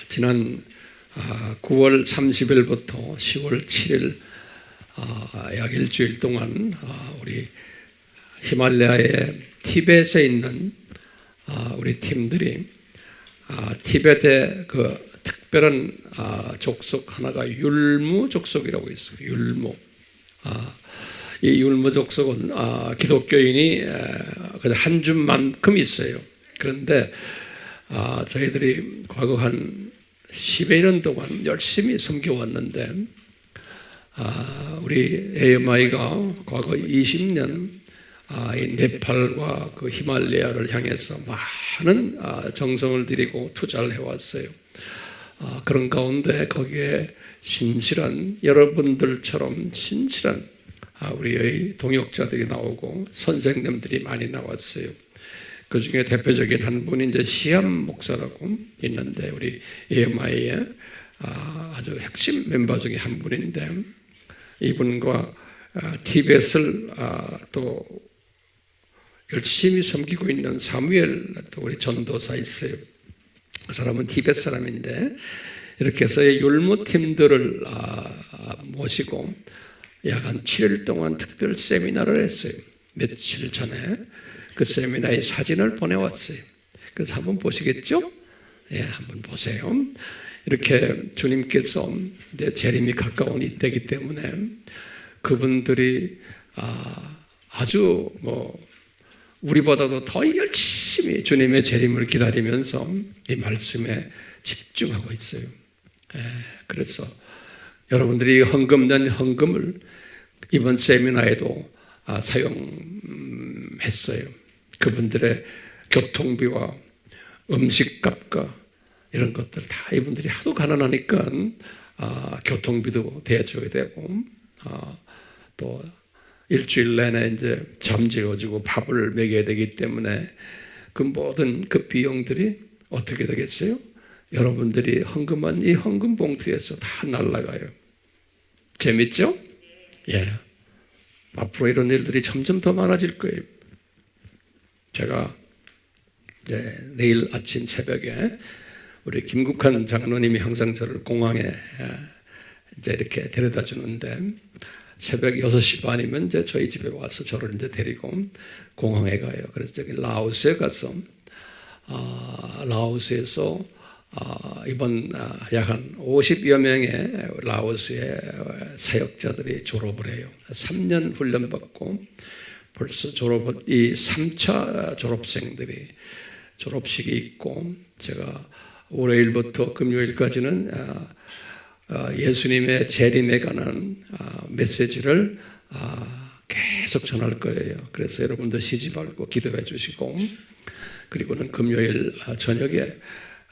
지난 9월 30일부터 10월 7일 약 일주일 동안 우리 히말라야의 티벳에 있는 우리 팀들이 티벳의 그 특별한 족속 하나가 율무 족속이라고 있어요. 율무. 이 율무 족속은 기독교인이 한 줌만큼 있어요. 그런데 저희들이 과거 한 10여 년 동안 열심히 섬겨왔는데 우리 AMI가 과거 20년 이 네팔과 그 히말라야를 향해서 많은 정성을 들이고 투자를 해왔어요. 그런 가운데 거기에 신실한 여러분들처럼 신실한 우리의 동역자들이 나오고 선생님들이 많이 나왔어요. 그 중에 대표적인 한 분이 이제 시암 목사라고 있는데 우리 AMI의 아주 핵심 멤버 중에 한 분인데 이분과 티벳을 또 열심히 섬기고 있는 사무엘 또 우리 전도사 있어요. 그 사람은 티벳 사람인데 이렇게 해서 율무 팀들을 모시고 약 한 7일 동안 특별 세미나를 했어요. 며칠 전에 그 세미나의 사진을 보내왔어요. 그래서 한번 보시겠죠? 예, 한번 보세요. 이렇게 주님께서 이제 재림이 가까운 이때이기 때문에 그분들이 아주 우리보다도 더 열심히 주님의 재림을 기다리면서 이 말씀에 집중하고 있어요. 예, 그래서 여러분들이 헌금된 헌금을 이번 세미나에도 사용했어요. 그분들의 교통비와 음식값과 이런 것들 다 이분들이 하도 가난하니까 교통비도 대줘야 되고 또 일주일 내내 이제 잠재워주고 밥을 먹여야 되기 때문에 그 모든 그 비용들이 어떻게 되겠어요? 여러분들이 헌금한 이 헌금 봉투에서 다 날아가요. 재밌죠? 예. 앞으로 이런 일들이 점점 더 많아질 거예요. 제가 내일 아침 새벽에 우리 김국환 장로님이 항상 저를 공항에 이제 이렇게 데려다 주는데 새벽 6시 반이면 이제 저희 집에 와서 저를 이제 데리고 공항에 가요. 그래서 저기 라오스에 가서 라오스에서 이번 약 한 50여 명의 라오스의 사역자들이 졸업을 해요. 3년 훈련받고 벌써 이 3차 졸업생들이 졸업식이 있고 제가 월요일부터 금요일까지는 예수님의 재림에 관한 메시지를 계속 전할 거예요. 그래서 여러분들 쉬지 말고 기도해 주시고 그리고는 금요일 저녁에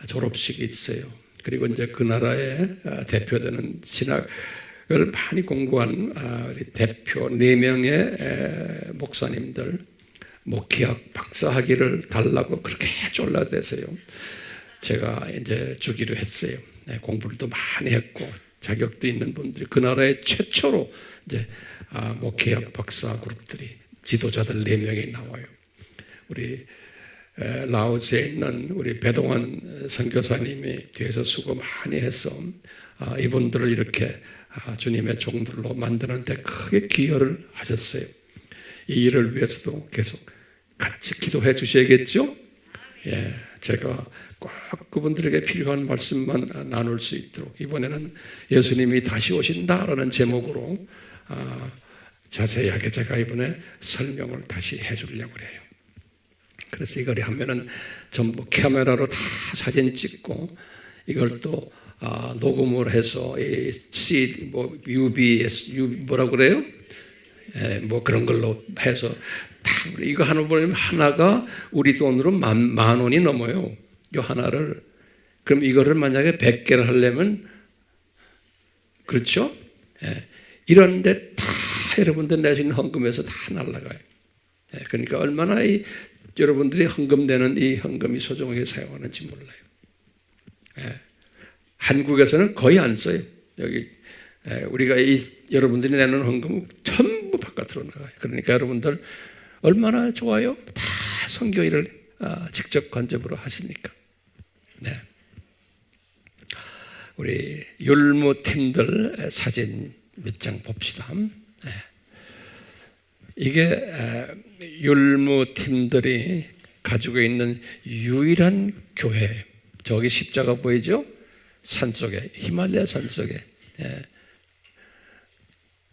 졸업식이 있어요. 그리고 이제 그 나라의 대표되는 신학을 많이 공부한 우리 대표 4명의 목사님들 목회학 박사학위를 달라고 그렇게 졸라대세요. 제가 이제 주기로 했어요. 공부를 또 많이 했고 자격도 있는 분들이 그 나라의 최초로 이제 목회학 박사 그룹들이 지도자들 4명이 나와요. 우리 라오스에 있는 우리 배동환 선교사님이 뒤에서 수고 많이 해서 이분들을 이렇게 주님의 종들로 만드는데 크게 기여를 하셨어요. 이 일을 위해서도 계속 같이 기도해 주셔야겠죠? 예, 제가 꼭 그분들에게 필요한 말씀만 나눌 수 있도록 이번에는 예수님이 다시 오신다라는 제목으로 자세하게 제가 이번에 설명을 다시 해주려고 해요. 그래서 이걸 하면은 전부 카메라로 다 사진 찍고 이걸 또 녹음을 해서 이 CD UBS 뭐라고 그래요? 그런 걸로 해서 다 이거 하나 보면 하나가 우리 돈으로 만 원이 넘어요. 이 하나를 그럼 이거를 만약에 100개를 하려면 그렇죠? 이런데 다 여러분들 내신 헌금에서 다 날라가요. 그러니까 얼마나 여러분들이 헌금되는 이 헌금이 소중하게 사용하는지 몰라요. 한국에서는 거의 안 써요. 여기 우리가 여러분들이 내는 헌금은 전부 바깥으로 나가요. 그러니까 여러분들 얼마나 좋아요? 다 선교 일을 직접 간접으로 하시니까. 네. 우리 율무팀들 사진 몇 장 봅시다. 이게 율무팀들이 가지고 있는 유일한 교회. 저기 십자가 보이죠? 산속에, 히말라야 산속에.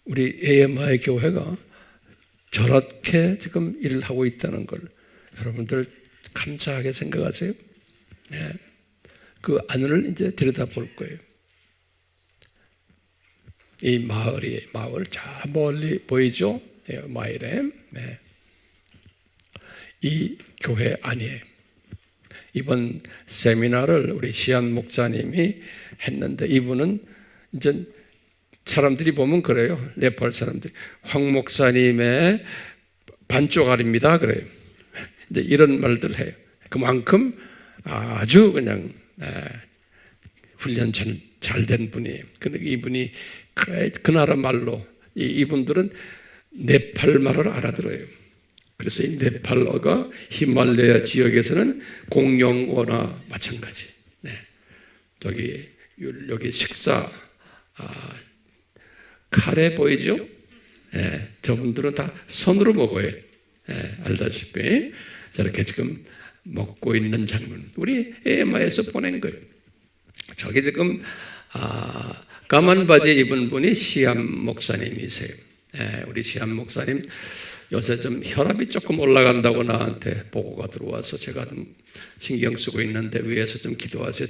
우리 AMI 교회가 저렇게 지금 일을 하고 있다는 걸 여러분들 감사하게 생각하세요? 그 안을 이제 들여다볼 거예요. 이 마을 저 멀리 보이죠? 마을에. 이 교회 안이에요. 이번 세미나를 우리 시안 목사님이 했는데 이분은 이제 사람들이 보면 그래요. 네팔 사람들이 황 목사님의 반쪽알입니다. 그래요. 이제 이런 말들 해요. 그만큼 아주 그냥 훈련 잘 된 분이에요. 근데 이분이 그 나라 말로 이분들은 네팔 말을 알아들어요. 그래서 이 네팔어가 히말라야 지역에서는 공용어나 마찬가지. 여기 식사 카레 보이죠? 저분들은 다 손으로 먹어요. 알다시피 저렇게 지금 먹고 있는 장면. 우리 에마에서 보낸 거예요. 저기 지금 까만 바지 입은 분이 시암 목사님이세요. 우리 시암 목사님 요새 좀 혈압이 조금 올라간다고 나한테 보고가 들어와서 제가 좀 신경 쓰고 있는데 위에서 좀 기도하세요.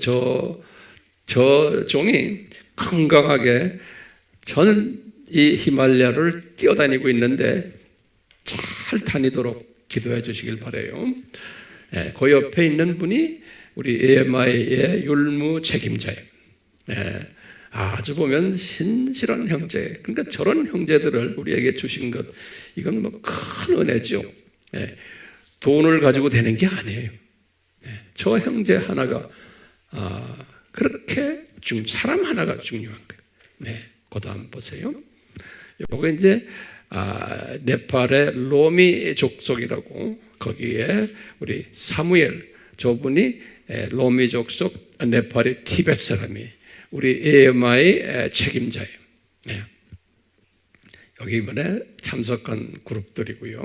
저 종이 건강하게 저는 이 히말라야를 뛰어다니고 있는데 잘 다니도록 기도해 주시길 바라요. 그 옆에 있는 분이 우리 AMI의 율무 책임자예요. 아주 보면 신실한 형제. 그러니까 저런 형제들을 우리에게 주신 것, 이건 뭐 큰 은혜죠. 돈을 가지고 되는 게 아니에요. 저 형제 하나가 그렇게 사람 하나가 중요한 거예요. 그 다음 보세요. 요거 이제 네팔의 로미 족속이라고, 거기에 우리 사무엘, 저분이 로미 족속, 네팔의 티벳 사람이 우리 AMI 책임자예요. 여기 이번에 참석한 그룹들이고요.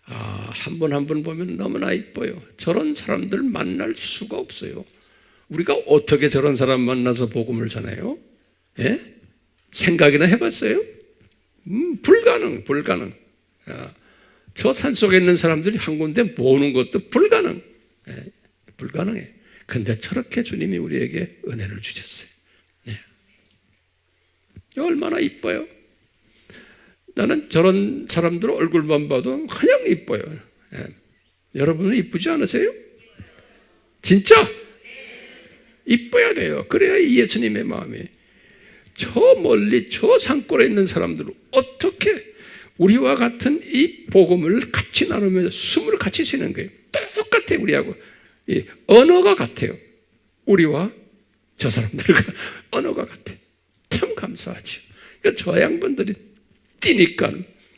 한 분 한 분 보면 너무나 이뻐요. 저런 사람들 만날 수가 없어요. 우리가 어떻게 저런 사람 만나서 복음을 전해요? 생각이나 해봤어요? 불가능. 저 산속에 있는 사람들이 한 군데 모으는 것도 불가능해. 근데 저렇게 주님이 우리에게 은혜를 주셨어요. 얼마나 이뻐요. 나는 저런 사람들 얼굴만 봐도 그냥 이뻐요. 여러분은 이쁘지 않으세요? 진짜? 이뻐야 돼요. 그래야 예수님의 마음이. 저 멀리 저 산골에 있는 사람들을 어떻게 우리와 같은 이 복음을 같이 나누면서 숨을 같이 쉬는 거예요. 똑같아요. 우리하고 언어가 같아요. 우리와 저 사람들과 언어가 같아요. 참 감사하죠. 그러니까 저 양반들이 뛰니까,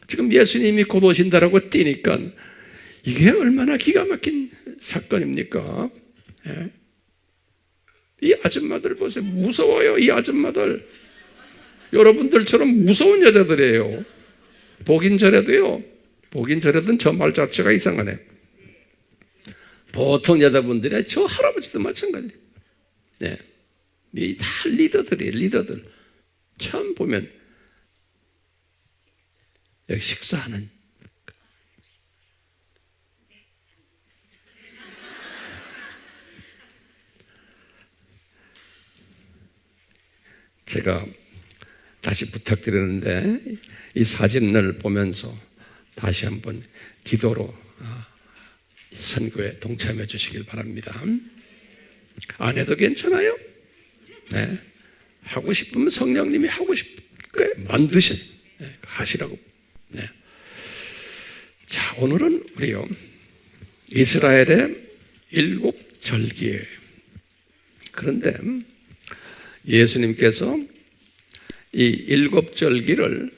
지금 예수님이 곧 오신다라고 뛰니까 이게 얼마나 기가 막힌 사건입니까? 이 아줌마들 보세요. 무서워요. 이 아줌마들 여러분들처럼 무서운 여자들이에요. 보긴 저래도요, 보긴 저래도 저 말 자체가 이상하네. 보통 여자분들이 저 할아버지도 마찬가지. 이 다 리더들이에요. 리더들. 처음 보면 여기 식사하는, 제가 다시 부탁드리는데 이 사진을 보면서 다시 한번 기도로 선교에 동참해 주시길 바랍니다. 안 해도 괜찮아요? 하고 싶으면 성령님이 하고 싶게 만드셔. 하시라고. 자, 오늘은 우리요, 이스라엘의 7절기예요. 그런데 예수님께서 이 7절기를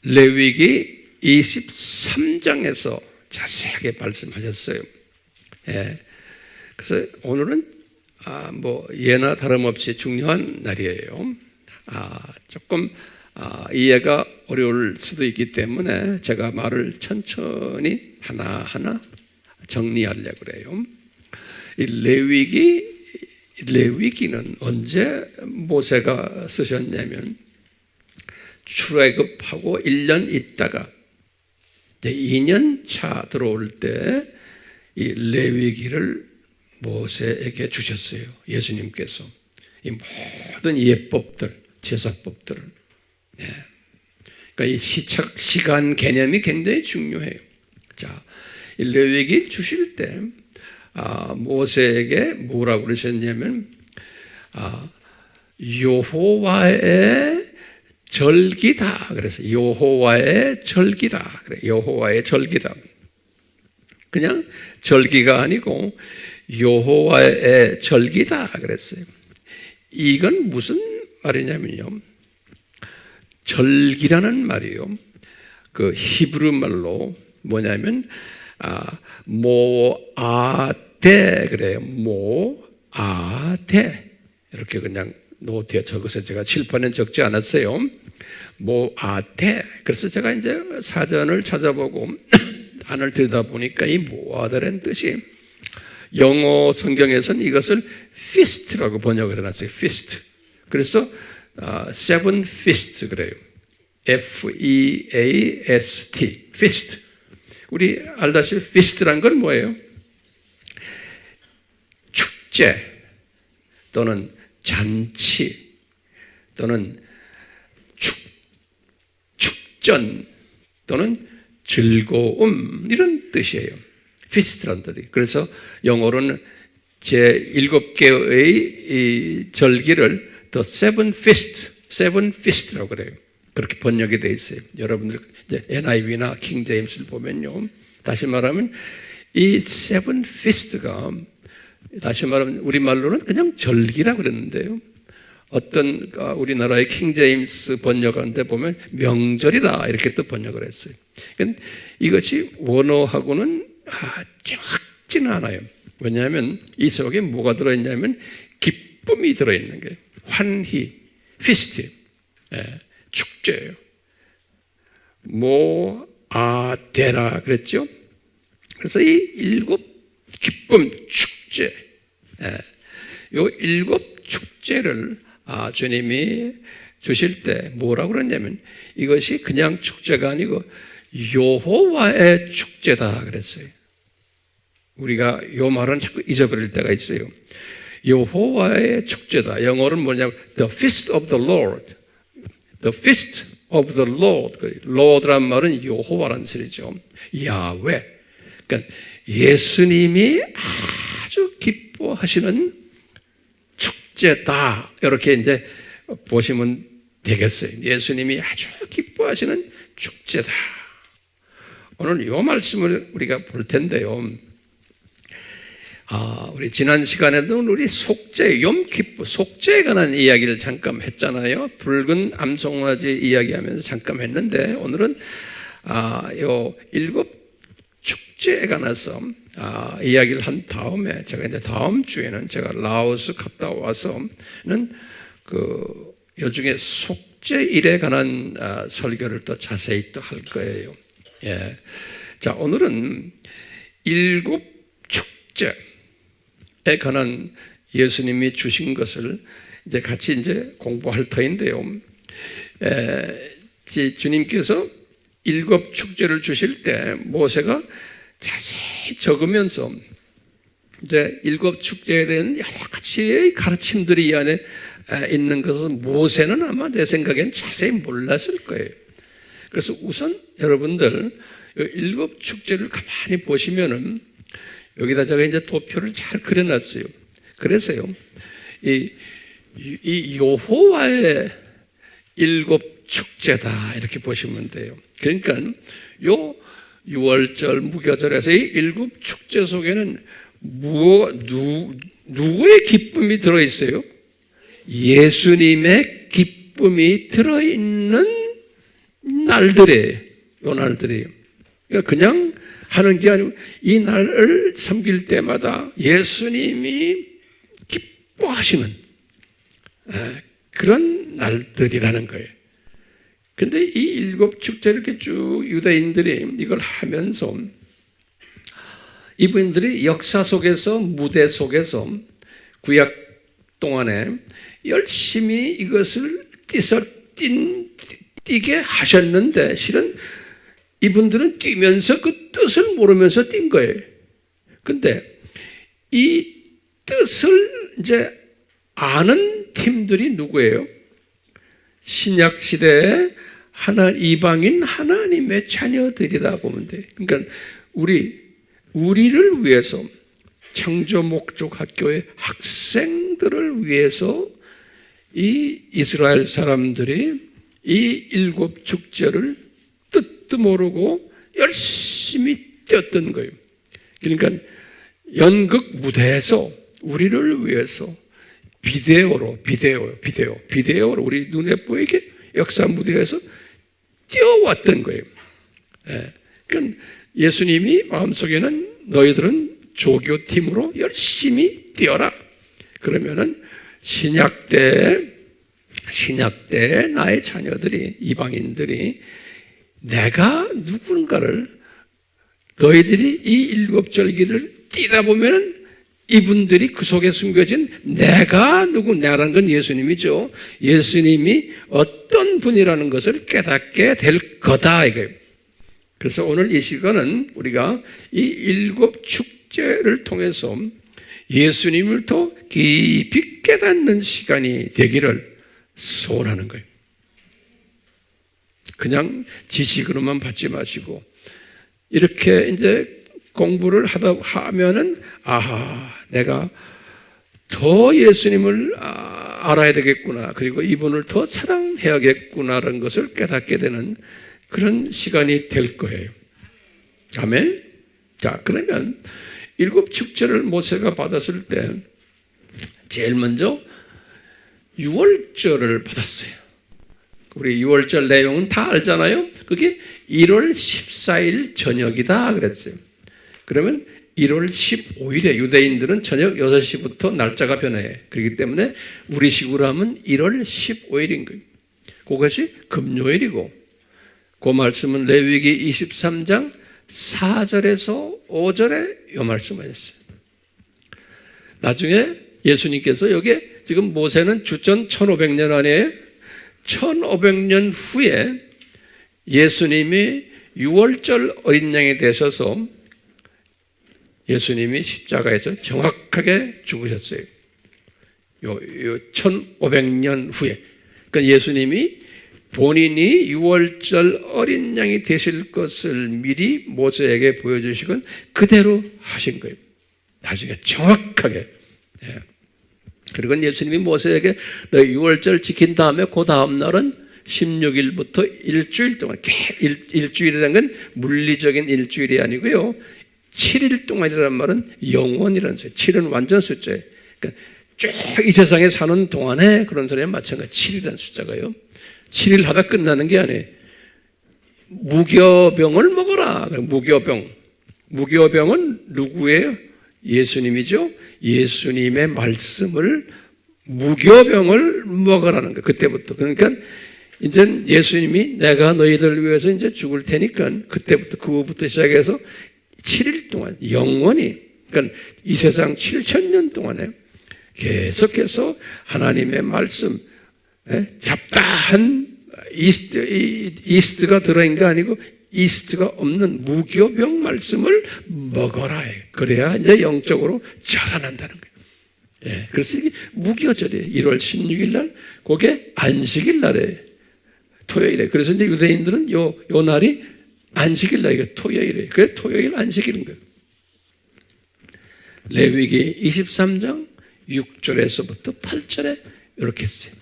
레위기 23장에서 자세하게 말씀하셨어요. 그래서 오늘은 뭐 예나 다름없이 중요한 날이에요. 조금 이해가 어려울 수도 있기 때문에 제가 말을 천천히 하나하나 정리하려고 그래요. 이 레위기는 언제 모세가 쓰셨냐면 출애굽하고 1년 있다가 2년 차 들어올 때 이 레위기를 모세에게 주셨어요. 예수님께서 이 모든 예법들, 제사법들을. 그러니까 이 시간 개념이 굉장히 중요해요. 자, 이 레위기 주실 때 모세에게 뭐라고 그러셨냐면 여호와의 절기다. 그래서 여호와의 절기다. 그래, 여호와의 절기다. 그냥 절기가 아니고 여호와의 절기다 그랬어요. 이건 무슨 말이냐면요, 절기라는 말이요, 그 히브리 말로 뭐냐면 모아데 그래요. 모아데 이렇게 그냥 노트에 적어서 제가 칠판에 적지 않았어요. 모아데. 그래서 제가 이제 사전을 찾아보고 단어를 들여다보니까 이 모아다라는 뜻이 영어 성경에서는 이것을 feast라고 번역을 해놨어요. feast. 그래서 seven feast 그래요. F-E-A-S-T. feast. 우리 알다시피 feast란 건 뭐예요? 축제 또는 잔치 또는 축전 또는 즐거움 이런 뜻이에요. feast란 뜻이. 그래서 영어로는 제 7개의 이 절기를 the seven feast라고 그래요. 그렇게 번역이 되어 있어요. 여러분들 이제 NIV나 킹 제임스를 보면요, 다시 말하면 이 seven feast가 다시 말하면 우리말로는 그냥 절기라고 그랬는데요, 어떤 우리나라의 킹 제임스 번역하는데 보면 명절이다 이렇게 또 번역을 했어요. 그러니까 이것이 원어하고는 정확지는 않아요. 왜냐하면 이 속에 뭐가 들어있냐면 기쁨이 들어있는 거예요. 환희, feast, 축제예요. 모아데라 그랬죠. 그래서 이 7 기쁨 축제, 요 7 축제를 주님이 주실 때 뭐라고 그러냐면 이것이 그냥 축제가 아니고 여호와의 축제다 그랬어요. 우리가 요 말은 자꾸 잊어버릴 때가 있어요. 여호와의 축제다. 영어로는 뭐냐면 The Feast of the Lord. The Feast of the Lord. Lord란 말은 여호와라는 소리죠. 야훼. 그러니까 예수님이 아주 기뻐하시는 축제다. 이렇게 이제 보시면 되겠어요. 예수님이 아주 기뻐하시는 축제다. 오늘 이 말씀을 우리가 볼 텐데요. 우리 지난 시간에도 우리 속죄, 염키프, 속죄에 관한 이야기를 잠깐 했잖아요. 붉은 암송아지 이야기하면서 잠깐 했는데 오늘은 요 7 축제에 관해서 이야기를 한 다음에 제가 이제 다음 주에는 제가 라오스 갔다 와서는 요 중에 속죄일에 관한 설교를 또 자세히 또 할 거예요. 예. 자, 오늘은 7 축제에 관한 예수님이 주신 것을 이제 같이 이제 공부할 터인데요. 주님께서 7 축제를 주실 때 모세가 자세히 적으면서 이제 7 축제에 대한 여러 가지의 가르침들이 이 안에 있는 것은 모세는 아마 내 생각엔 자세히 몰랐을 거예요. 그래서 우선 여러분들 7 축제를 가만히 보시면은 여기다 제가 이제 도표를 잘 그려놨어요. 그래서요, 이 여호와의 7 축제다 이렇게 보시면 돼요. 그러니까 요 6월절, 무교절에서 이 7 축제 속에는 누구의 기쁨이 들어있어요? 예수님의 기쁨이 들어있는 날들이에요. 요 날들이에요. 그러니까 그냥 하는 게 아니고 이 날을 섬길 때마다 예수님이 기뻐하시는 그런 날들이라는 거예요. 근데 이 일곱 축제 이렇게 쭉 유대인들이 이걸 하면서 이분들이 역사 속에서, 무대 속에서 구약 동안에 열심히 이것을 뛰게 하셨는데 실은 이분들은 뛰면서 그 뜻을 모르면서 뛴 거예요. 근데 이 뜻을 이제 아는 팀들이 누구예요? 신약 시대에 이방인 하나님의 자녀들이라 보면 돼. 그러니까 우리를 위해서 창조 목적 학교의 학생들을 위해서 이 이스라엘 사람들이 이 일곱 축제를 뜻도 모르고 열심히 뛰었던 거예요. 그러니까 연극 무대에서 우리를 위해서 비데오로 우리 눈에 보이게 역사 무대에서 뛰어왔던 거예요. 그러니까 예수님이 마음속에는 너희들은 조교팀으로 열심히 뛰어라. 그러면은 신약 때 나의 자녀들이, 이방인들이 내가 누군가를 너희들이 이 일곱 절기를 뛰다 보면은 이분들이 그 속에 숨겨진 내라는 건 예수님이죠. 예수님이 어떤 분이라는 것을 깨닫게 될 거다 이거예요. 그래서 오늘 이 시간은 우리가 이 일곱 축제를 통해서 예수님을 더 깊이 깨닫는 시간이 되기를 소원하는 거예요. 그냥 지식으로만 받지 마시고 이렇게 이제 공부를 하면은 내가 더 예수님을 알아야 되겠구나. 그리고 이분을 더 사랑해야겠구나라는 것을 깨닫게 되는 그런 시간이 될 거예요. 아멘. 자, 그러면 일곱 축제를 모세가 받았을 때 제일 먼저 유월절을 받았어요. 우리 유월절 내용은 다 알잖아요. 그게 1월 14일 저녁이다 그랬어요. 그러면 1월 15일에 유대인들은 저녁 6시부터 날짜가 변해. 그렇기 때문에 우리식으로 하면 1월 15일인 거예요. 그것이 금요일이고 그 말씀은 레위기 23장 4절에서 5절에 이 말씀하셨어요. 나중에 예수님께서 여기에 지금 모세는 주전 1500년 안에 1500년 후에 예수님이 유월절 어린 양이 되셔서 예수님이 십자가에서 정확하게 죽으셨어요. 요 1500년 후에. 그러니까 예수님이 본인이 유월절 어린 양이 되실 것을 미리 모세에게 보여주시곤 그대로 하신 거예요. 나중에 정확하게. 그리고 예수님이 모세에게 너 유월절 지킨 다음에 그 다음 날은 16일부터 일주일 동안, 일주일이라는 건 물리적인 일주일이 아니고요. 7일 동안이라는 말은 영원이라는 소리. 7은 완전 숫자예요. 그러니까 쭉 이 세상에 사는 동안에 그런 소리에 마찬가지 7이라는 숫자가요. 7일 하다 끝나는 게 아니에요. 무교병을 먹어라. 무교병은 누구예요? 예수님이죠. 예수님의 말씀을 무교병을 먹으라는 거예요. 그때부터. 그러니까 이제 예수님이 내가 너희들 위해서 이제 죽을 테니까 그때부터 그거부터 시작해서 7일 동안 영원히, 그러니까 이 세상 7000년 동안에 계속해서 하나님의 말씀, 잡다한 이스트가 들어있는 게 아니고 이스트가 없는 무교병 말씀을 먹어라 해. 그래야 이제 영적으로 자라난다는 거예요. 그래서 이게 무교절이에요. 1월 16일 날, 그게 안식일 날에 토요일에. 그래서 이제 유대인들은 요 날이 안식일 날, 이게 토요일이에요. 그게 토요일 안식일인 거예요. 레위기 23장 6절에서부터 8절에 이렇게 했어요.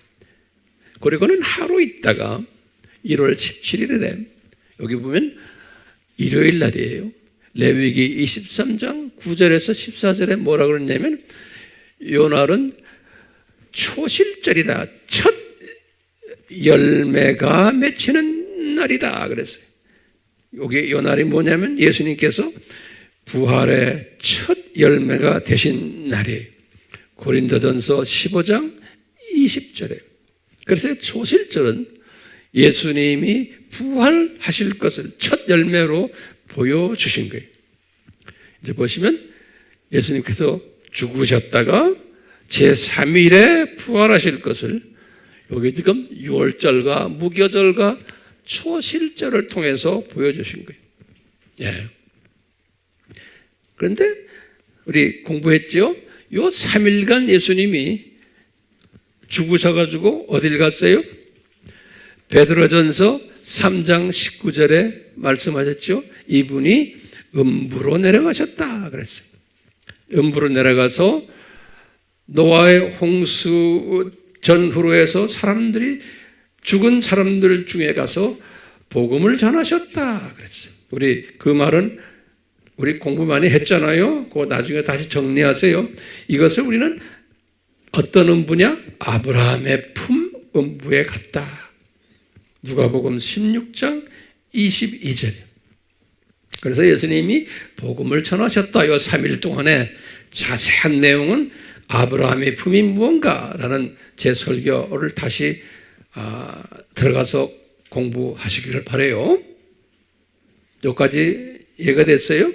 그리고는 하루 있다가 1월 17일에 여기 보면 일요일 날이에요. 레위기 23장 9절에서 14절에 뭐라 그러냐면 이 날은 초실절이다. 첫 열매가 맺히는 날이다 그랬어요. 여기 이 날이 뭐냐면 예수님께서 부활의 첫 열매가 되신 날이에요. 고린도전서 15장 20절에. 그래서 초실절은 예수님이 부활하실 것을 첫 열매로 보여주신 거예요. 이제 보시면 예수님께서 죽으셨다가 제3일에 부활하실 것을 여기 지금 유월절과 무교절과 초실절을 통해서 보여주신 거예요. 예. 그런데 우리 공부했죠? 요 3일간 예수님이 죽으셔가지고 어딜 갔어요? 베드로전서 3장 19절에 말씀하셨죠? 이분이 음부로 내려가셨다 그랬어요. 음부로 내려가서 노아의 홍수 전후로 해서 사람들이 죽은 사람들 중에 가서 복음을 전하셨다 그랬어요. 우리 그 말은 우리 공부 많이 했잖아요. 그거 나중에 다시 정리하세요. 이것을 우리는 어떤 음부냐? 아브라함의 품 음부에 갔다. 누가복음 16장 22절이에요. 그래서 예수님이 복음을 전하셨다. 이 3일 동안에 자세한 내용은 아브라함의 품이 무언가라는 제 설교를 다시 들어가서 공부하시기를 바라요. 여기까지 이해가 됐어요?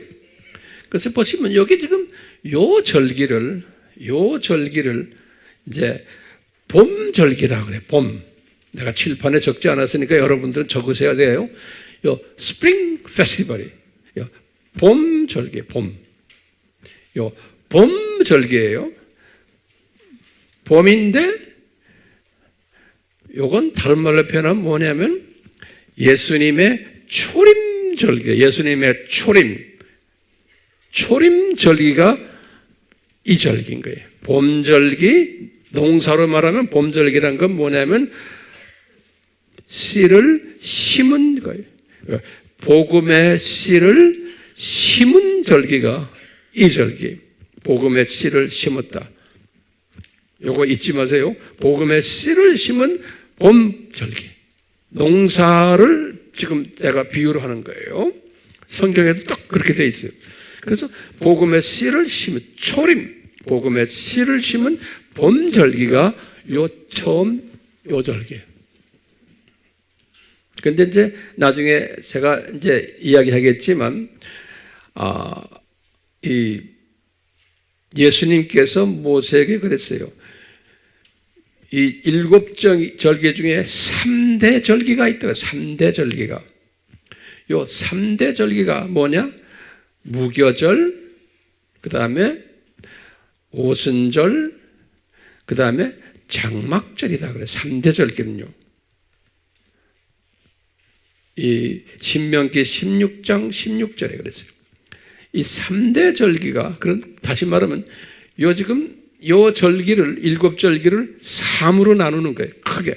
그래서 보시면 여기 지금 요 절기를 이제 봄절기라고 그래. 봄. 내가 칠판에 적지 않았으니까 여러분들은 적으셔야 돼요. 요 스프링 페스티벌이 요 봄절기, 봄. 요 봄절기예요. 봄인데 요건 다른 말로 표현하면 뭐냐면 예수님의 초림절기, 예수님의 초림절기가 이 절기인 거예요. 봄절기, 농사로 말하면 봄절기란 건 뭐냐면 씨를 심은 거예요. 복음의 씨를 심은 절기가 이 절기. 복음의 씨를 심었다. 요거 잊지 마세요. 복음의 씨를 심은 봄절기. 농사를 지금 내가 비유로 하는 거예요. 성경에도 딱 그렇게 돼 있어요. 그래서 복음의 씨를 심은 복음의 씨를 심은 봄절기가 처음 요 절기예요. 근데 이제 나중에 제가 이제 이야기하겠지만, 이 예수님께서 모세에게 그랬어요. 이 7절기 중에 3대 절기가 있다고. 3대 절기가. 요 3대 절기가 뭐냐? 무교절, 그 다음에 오순절, 그 다음에 장막절이다 그래. 3대 절기는요. 이 신명기 16장 16절에 그랬어요. 이 3대 절기가, 그럼 다시 말하면 요 절기를 7절기를 3으로 나누는 거예요. 크게.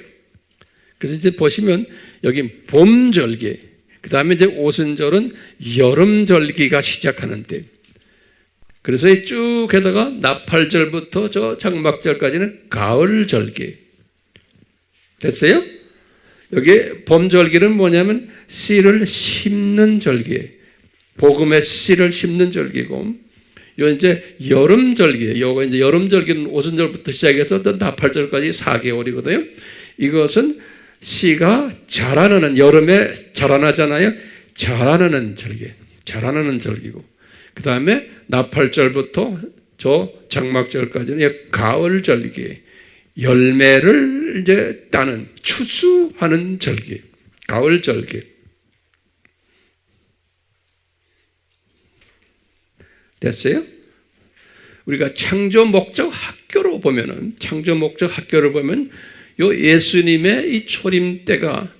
그래서 이제 보시면 여기 봄절기, 그 다음에 이제 오순절은 여름절기가 시작하는 때. 그래서 쭉 해다가 나팔절부터 저 장막절까지는 가을절기. 됐어요? 여기 봄절기는 뭐냐면 씨를 심는 절기. 복음의 씨를 심는 절기고, 요 이제 여름절기. 요거 이제 여름절기는 오순절부터 시작해서 또 나팔절까지 4개월이거든요. 이것은 씨가 자라나는, 여름에 자라나잖아요. 자라나는 절기. 자라나는 절기고. 그 다음에 나팔절부터 저 장막절까지는 가을절기. 열매를 이제 따는, 추수하는 절기. 가을절기. 됐어요? 우리가 창조 목적 학교로 보면은, 창조 목적 학교를 보면 요 예수님의 이 초림 때가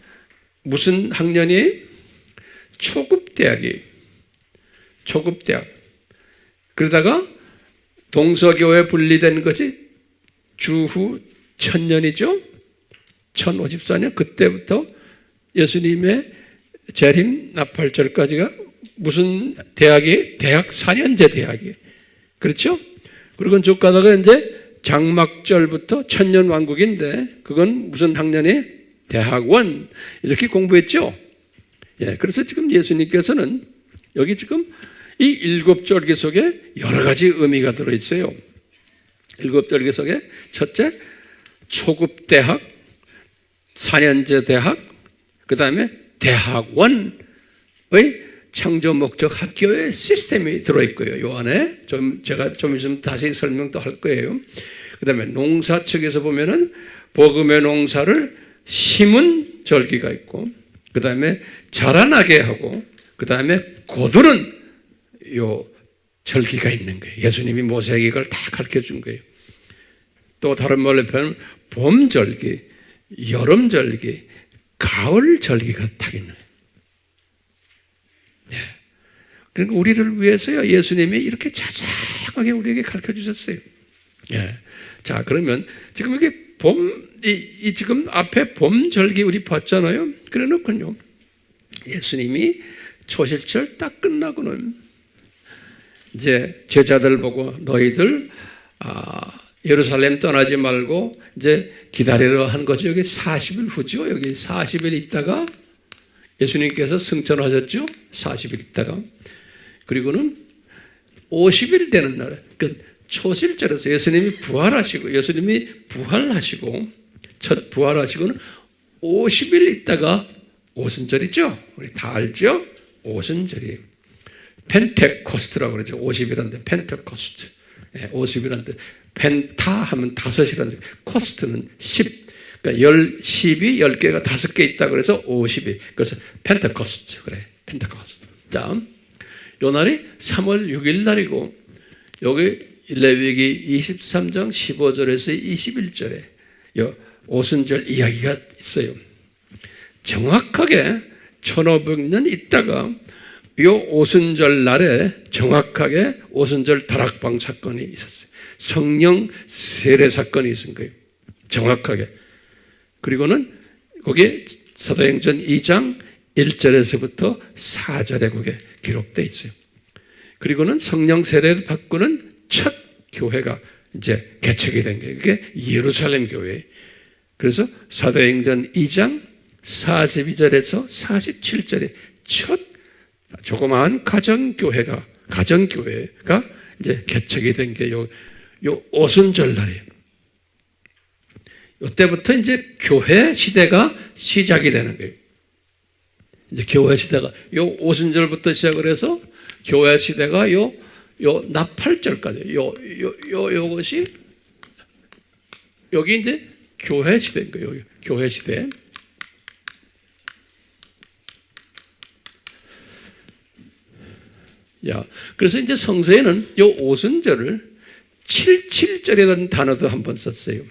무슨 학년이? 초급대학이. 초급대학. 그러다가 동서교회 분리된 것이 주후 1000년이죠. 1054년. 그때부터 예수님의 재림 나팔절까지가 무슨 대학이? 대학 4년제 대학이. 그렇죠? 그리고 쭉 가다가 이제 장막절부터 천년왕국인데, 그건 무슨 학년이? 대학원. 이렇게 공부했죠? 예. 그래서 지금 예수님께서는 여기 지금 이 7절기 속에 여러 가지 의미가 들어있어요. 7절기 속에 첫째, 초급 대학, 4년제 대학, 그 다음에 대학원의 창조 목적 학교의 시스템이 들어있고요. 요 안에 제가 좀 있으면 다시 설명도 할 거예요. 그 다음에 농사 측에서 보면은 복음의 농사를 심은 절기가 있고, 그 다음에 자라나게 하고, 그 다음에 거두는 요 절기가 있는 거예요. 예수님이 모세에게 이걸 다 가르쳐 준 거예요. 또 다른 말로 표현하면 봄절기, 여름절기, 가을절기가 딱 있는 거예요. 네. 그러니까 우리를 위해서요, 예수님이 이렇게 자세하게 우리에게 가르쳐 주셨어요. 예. 자, 그러면 지금 이게 지금 앞에 봄절기 우리 봤잖아요. 그래 놓고요, 예수님이 초실절 딱 끝나고는 이제 제자들 보고 너희들 예루살렘 떠나지 말고 이제 기다리러 한 거죠. 여기 40일 후죠. 여기 40일 있다가 예수님께서 승천하셨죠. 40일 있다가. 그리고는 50일 되는 날, 그 초실절에서 예수님이 부활하시고, 첫 부활하시고는 50일 있다가 오순절이죠. 우리 다 알죠? 오순절이에요. 펜테코스트라고 그러죠. 50일인데 펜테코스트. 50일인데 펜타 하면 5이라는, 코스트는 10. 그러니까 10이 10개가 5개 있다 그래서 50이. 그래서 펜테코스트. 그래. 펜테코스트. 자, 요 날이 3월 6일 날이고, 여기 레위기 23장 15절에서 21절에 요 오순절 이야기가 있어요. 정확하게 1500년 있다가 요 오순절 날에 정확하게 오순절 다락방 사건이 있었어요. 성령 세례 사건이 있은 거예요. 정확하게. 그리고는 거기에 사도행전 2장 1절에서부터 4절에 그게 기록되어 있어요. 그리고는 성령 세례를 받고는 첫 교회가 이제 개척이 된 거예요. 그게 예루살렘 교회. 그래서 사도행전 2장 42절에서 47절에 첫 조그마한 가정교회가 이제 개척이 된 게 요 오순절 날이에요. 이때부터 이제 교회 시대가 시작이 되는 거예요. 이제 교회 시대가 요 오순절부터 시작을 해서 교회 시대가 요 나팔절까지 요것이 여기 이제 교회 시대인 거예요. 교회 시대. 그래서 이제 성서에는 요 오순절을 77절이라는 단어도 한번 썼어요.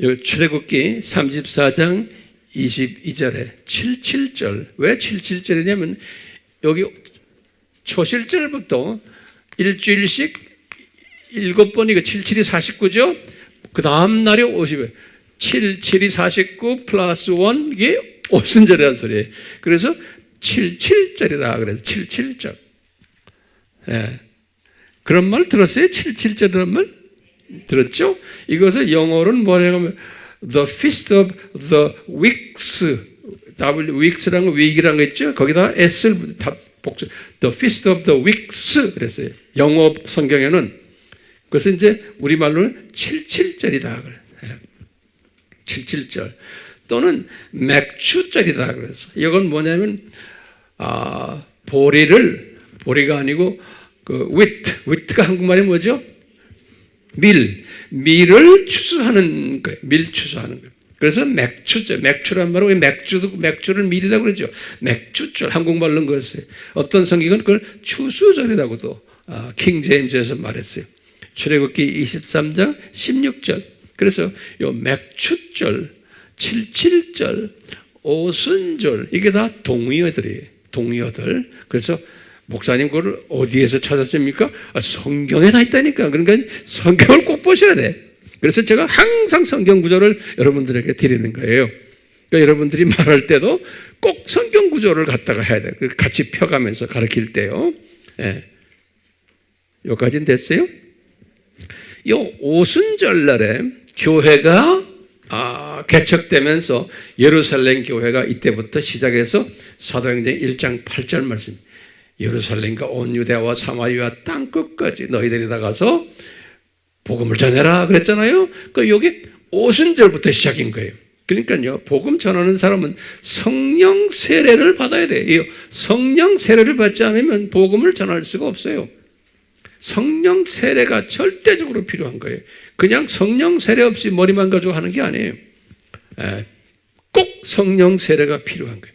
요 출애굽기 34장 22절에 77절. 왜 77절이냐면 여기 초실절부터 일주일씩 7번이고 77이 49죠. 그 다음 날이 50일. 77이 49 플러스 1 이게 오순절이라는 소리예요. 그래서 77절이다 그래서 77절. 예. 그런 말 들었어요? 77절이라는 말 들었죠? 이것을 영어로는 뭐라고 하면 The Feast of the Weeks, weeks라는 거 week이라는 거 있죠? 거기다가 s를 다 복수, The Feast of the Weeks 그랬어요. 영어 성경에는. 그래서 이제 우리말로는 77절이다 그래요. 77절 또는 맥추절이다 그래서 이건 뭐냐면 보리가 아니고 그 위트가 한국말이 뭐죠? 밀을 추수하는 거예요. 밀 추수하는 거예요. 그래서 맥추절, 맥추란 말은 맥주를 밀이라고 그러죠. 맥추절 한국말로는 그랬어요. 어떤 성경은 그걸 추수절이라고도 킹 제임스에서 말했어요. 출애굽기 23장 16절. 그래서 요 맥추절, 77절, 오순절 이게 다 동의어들이에요. 동의어들. 그래서 목사님 그걸 어디에서 찾았습니까? 성경에 다 있다니까. 그러니까 성경을 꼭 보셔야 돼. 그래서 제가 항상 성경 구절을 여러분들에게 드리는 거예요. 그러니까 여러분들이 말할 때도 꼭 성경 구절을 갖다가 해야 돼요. 같이 펴가면서 가르칠 때요. 예. 여기까지는 됐어요? 요 오순절 날에 교회가 개척되면서 예루살렘 교회가 이때부터 시작해서 사도행전 1장 8절 말씀. 예루살렘과 온 유대와 사마리아 땅끝까지 너희들이 나가서 복음을 전해라 그랬잖아요. 그 여기 오순절부터 시작인 거예요. 그러니까요, 복음 전하는 사람은 성령 세례를 받아야 돼요. 성령 세례를 받지 않으면 복음을 전할 수가 없어요. 성령 세례가 절대적으로 필요한 거예요. 그냥 성령 세례 없이 머리만 가지고 하는 게 아니에요. 꼭 성령 세례가 필요한 거예요.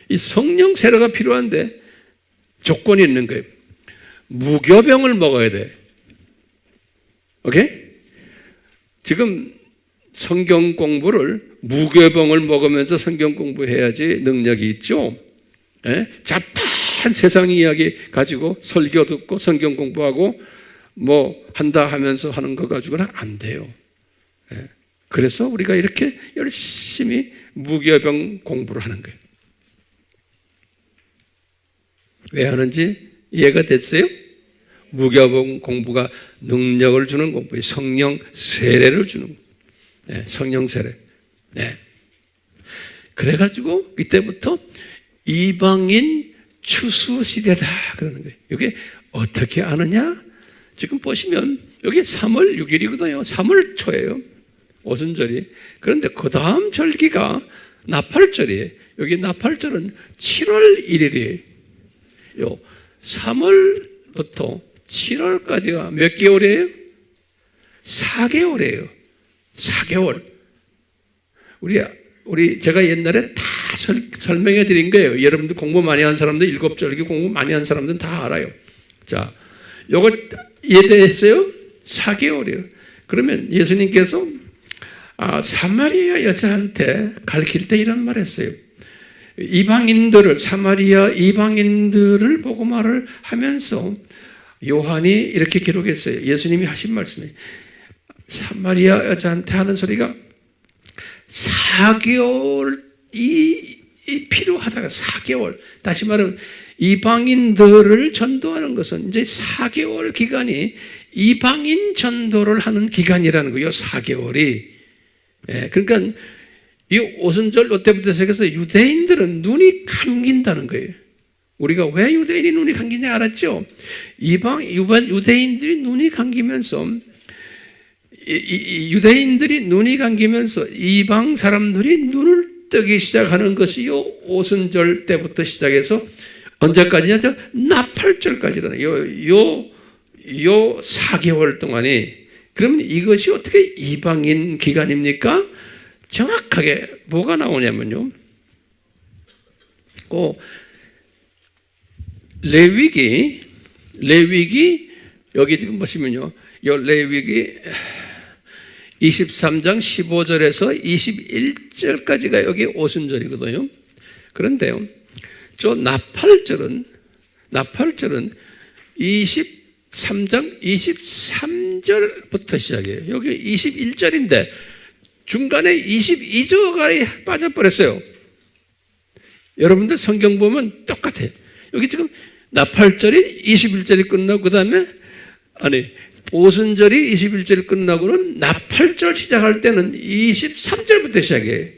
이 성령 세례가 필요한데 조건이 있는 거예요. 무교병을 먹어야 돼. 오케이? 지금 성경 공부를 무교병을 먹으면서 성경 공부해야지 능력이 있죠. 잡다한 세상 이야기 가지고 설교 듣고 성경 공부하고 뭐 한다 하면서 하는 거 가지고는 안 돼요. 그래서 우리가 이렇게 열심히 무교병 공부를 하는 거예요. 왜 하는지 이해가 됐어요? 무교병 공부가 능력을 주는 공부예요. 성령 세례를 주는 거예요. 성령 세례. 그래가지고 이때부터 이방인 추수 시대다 그러는 거예요. 이게 어떻게 아느냐? 지금 보시면 여기 3월 6일이거든요. 3월 초예요. 오순절이. 그런데 그 다음 절기가 나팔절이에요. 여기 나팔절은 7월 1일이에요. 요 3월부터 7월까지가 몇 개월이에요? 4개월이에요. 4개월. 우리 제가 옛날에 다 설명해 드린 거예요. 여러분들 공부 많이 한 사람들, 7절기 공부 많이 한 사람들은 다 알아요. 자, 요거 이해됐어요? 4개월이에요. 그러면 예수님께서 사마리아 여자한테 가르칠 때 이런 말 했어요. 이방인들을, 사마리아 이방인들을 복음화를 하면서 요한이 이렇게 기록했어요. 예수님이 하신 말씀이 사마리아 여자한테 하는 소리가 4개월이 필요하다가 4개월. 다시 말하면 이방인들을 전도하는 것은 이제 4개월 기간이 이방인 전도를 하는 기간이라는 거예요. 4개월이. 그러니까 이 오순절 때부터 시작해서 유대인들은 눈이 감긴다는 거예요. 우리가 왜 유대인이 눈이 감기냐 알았죠? 유대인들이 눈이 감기면서 유대인들이 눈이 감기면서 이방 사람들이 눈을 뜨기 시작하는 것이 요 오순절 때부터 시작해서 언제까지냐? 나팔절까지라는 요 4개월 동안이. 그러면 이것이 어떻게 이방인 기간입니까? 정확하게 뭐가 나오냐면요. 그 레위기 여기 지금 보시면요. 요 레위기 23장 15절에서 21절까지가 여기 오순절이거든요. 그런데요, 저 나팔절은 23장 23절부터 시작해요. 여기 21절인데 중간에 22절이 빠져버렸어요. 여러분들 성경 보면 똑같아요. 여기 지금 나팔절이 21절이 끝나고 그 다음에 오순절이 21절이 끝나고는 나팔절 시작할 때는 23절부터 시작해요.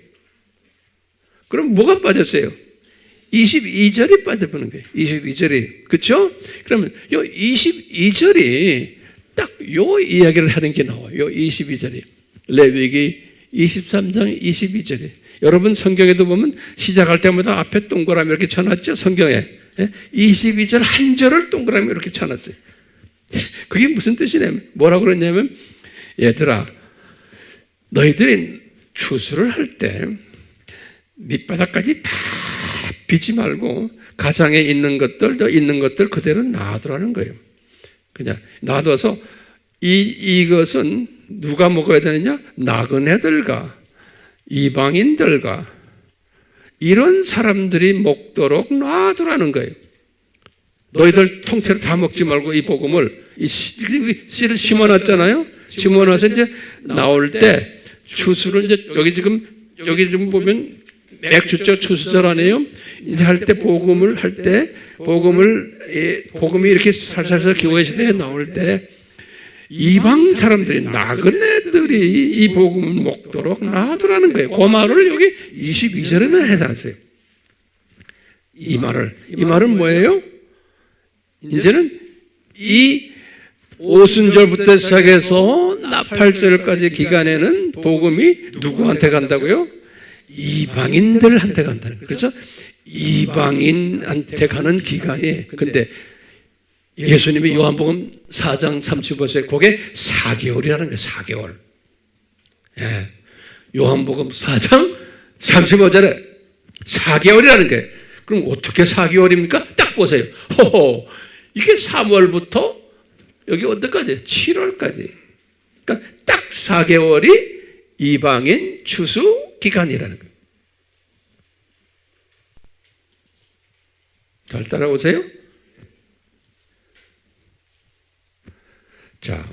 그럼 뭐가 빠졌어요? 22절이 빠져버리는 거예요. 22절이. 그렇죠? 그러면 요 22절이 딱 요 이야기를 하는 게 나와요. 요 22절이. 레위기 23장 22절이. 여러분 성경에도 보면 시작할 때마다 앞에 동그라미 이렇게 쳐놨죠? 성경에. 22절 한 절을 동그라미 이렇게 쳐놨어요. 그게 무슨 뜻이냐면 뭐라고 그러냐면 얘들아 너희들이 추수를 할 때 밑바닥까지 다 비지 말고 가장에 있는 것들 그대로 놔두라는 거예요. 그냥 놔둬서 이것은 누가 먹어야 되느냐? 나그네들과 이방인들과 이런 사람들이 먹도록 놔두라는 거예요. 너희들 통째로 다 먹지 말고 이 복음을 이 씨를 심어놨잖아요. 심어놔서 이제 나올 때 추수를 이제 여기 지금 보면 맥주절 추수절 아니에요? 이제 할 때 복음이 이렇게 살살살 기호의 시대에 나올 때 이방 사람들이 나그네들이 이 복음을 먹도록 놔두라는 거예요. 그 말을 여기 22절에는 해놨어요. 이 말은 뭐예요? 이제는 이 오순절부터 시작해서 나팔절까지 기간에는 복음이 누구한테 간다고요? 이방인들한테 간다는 거예요. 그래서 이방인한테 가는 기간이, 근데 예수님이 요한복음 4장 35절 그게 4개월이라는 거예요. 4개월. 예. 요한복음 4장 35절에 4개월이라는 거예요. 그럼 어떻게 4개월입니까? 딱 보세요. 호호. 이게 3월부터 여기 언제까지? 7월까지. 그러니까 딱 4개월이 이방인 추수 기간이라는 거예요. 잘 따라오세요? 자,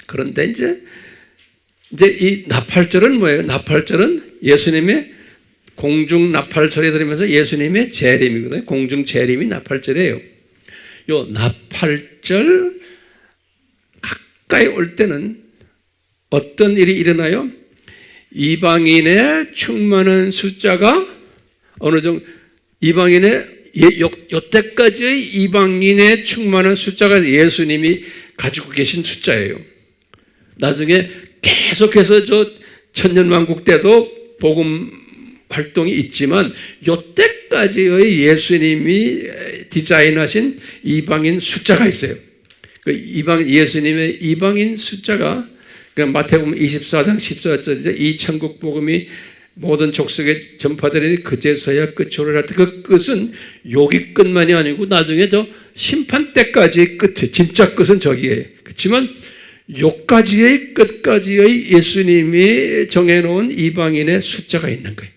그런데 이제 이 나팔절은 뭐예요? 나팔절은 예수님의 공중 나팔 소리 들으면서 예수님의 재림이거든요. 공중 재림이 나팔절이에요. 요 나팔절 가까이 올 때는 어떤 일이 일어나요? 이방인의 충만한 숫자가 어느 정도, 이방인의 여태까지의 이방인의 충만한 숫자가 예수님이 가지고 계신 숫자예요. 나중에 계속해서 저 천년왕국 때도 복음 활동이 있지만 이때까지의 예수님이 디자인하신 이방인 숫자가 있어요. 그 예수님의 이방인 숫자가 마태복음 24장 14절에 이 천국 복음이 모든 족속에 전파되리니 그제서야 끝으로 할 때 그 끝은 여기 끝만이 아니고 나중에 저 심판 때까지의 끝이 진짜 끝은 저기에요. 그렇지만 요까지의 끝까지의 예수님이 정해놓은 이방인의 숫자가 있는 거예요.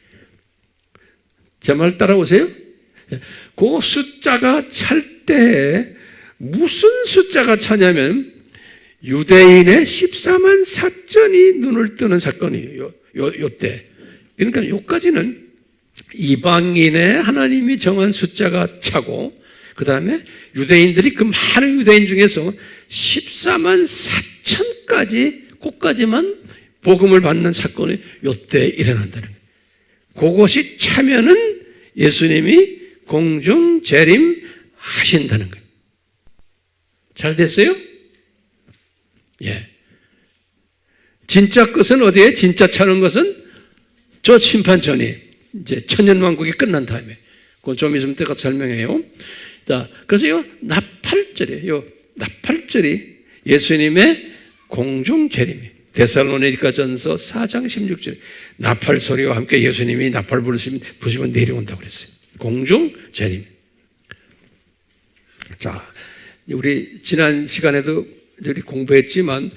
제 말 따라오세요? 그 숫자가 찰 때 무슨 숫자가 차냐면 유대인의 14만 4천이 눈을 뜨는 사건이에요. 요때. 그러니까 요까지는 이방인의 하나님이 정한 숫자가 차고 그 다음에 유대인들이 그 많은 유대인 중에서 14만 4천까지 꼭까지만 복음을 받는 사건이 요때 일어난다는 거예요. 그것이 차면은 예수님이 공중 재림 하신다는 거예요. 잘 됐어요? 예. 진짜 끝은 어디에? 진짜 차는 것은 저 심판 전에 이제 천년왕국이 끝난 다음에 그건 좀 있으면 제가 설명해요. 자, 그래서 요 나팔절이에요. 요 나팔절이 예수님의 공중 재림이 데살로니가전서 4장 16절 나팔 소리와 함께 예수님이 나팔 부시면 내려온다고 그랬어요. 공중 재림. 자, 우리 지난 시간에도 우리 공부했지만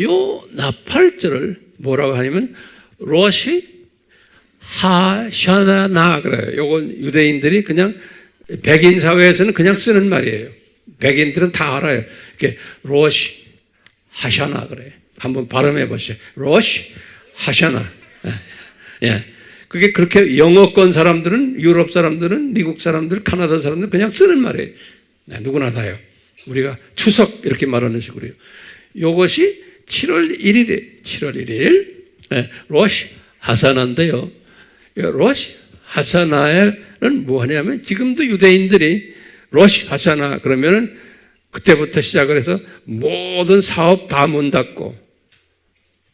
요 나팔절을 뭐라고 하냐면 로시 하샤나 그래요. 요건 유대인들이 그냥 백인 사회에서는 그냥 쓰는 말이에요. 백인들은 다 알아요. 이게 로시 하샤나 그래요. 한번 발음해 보세요. 로시 하샤나. 예. 그게 그렇게 영어권 사람들은, 유럽 사람들은, 미국 사람들, 카나다 사람들 그냥 쓰는 말이에요. 네, 누구나 다요. 우리가 추석 이렇게 말하는 식으로요. 이것이 7월 1일에 7월 1일 네, 로시 하사나인데요. 로시 하사나에는 뭐 하냐면 지금도 유대인들이 로시 하사나 그러면은 그때부터 시작을 해서 모든 사업 다 문 닫고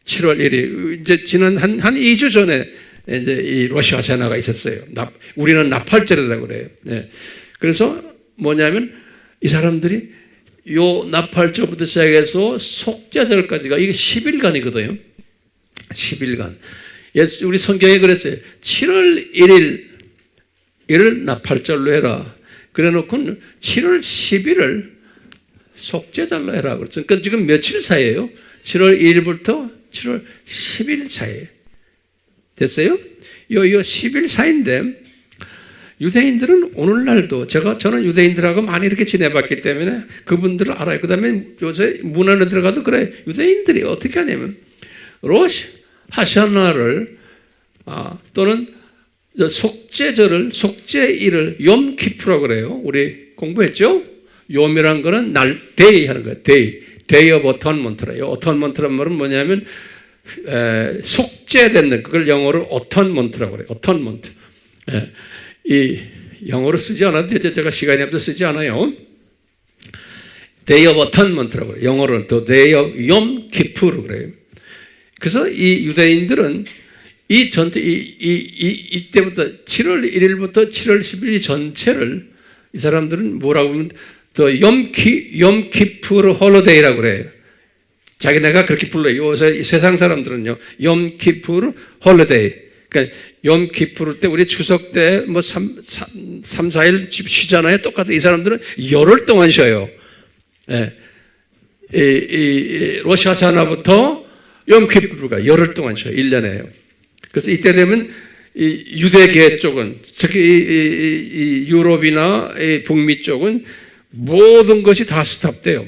7월 1일 이제 지난 한 2주 전에 이제 이 로시 하사나가 있었어요. 우리는 나팔절이라고 그래요. 네. 그래서 뭐냐면 이 사람들이 요 나팔절부터 시작해서 속죄절까지가 이게 10일간이거든요. 10일간. 우리 성경에 그랬어요. 7월 1일을 나팔절로 해라. 그래 놓고 7월 10일을 속죄절로 해라. 그러니까 지금 며칠 사이에요? 7월 1일부터 7월 10일 사이에요. 됐어요? 요 10일 사이인데 유대인들은 오늘날도 저는 유대인들하고 많이 이렇게 지내봤기 때문에 그분들을 알아요. 그 다음에 요새 문안에 들어가도 그래. 유대인들이 어떻게 하냐면 로시 하샤나를 또는 속죄절을 속죄일을 염키프라고 그래요. 우리 공부했죠? 염이란 거는 날 데이 하는 거예요. 데이 오브 어톤먼트래요. 어톤먼트란 말은 뭐냐면 속죄된 그걸 영어로 어톤먼트라고 그래요. 어톤먼트. 이 영어로 쓰지 않아도 되죠. 제가 시간이 없어서 쓰지 않아요. Day of Atonement라고 그래요. 영어로는 The Day of Yom Kippur 그래요. 그래서 이 유대인들은 이 전체 이때부터 7월 1일부터 7월 10일 전체를 이 사람들은 뭐라고 하면 The Yom Kippur Holiday라고 그래요. 자기네가 그렇게 불러요. 요새 세상 사람들은요, Yom Kippur Holiday. 그러니까 Yom Kippur 때 우리 추석 때 뭐 3, 4일 쉬잖아요. 똑같아. 이 사람들은 열흘 동안 쉬어요. 예. 로시 하샤나부터 Yom Kippur가 열흘 동안 쉬어요. 1년에요. 그래서 이때 되면 이 유대계 쪽은, 특히 이 유럽이나 이 북미 쪽은 모든 것이 다 스탑돼요.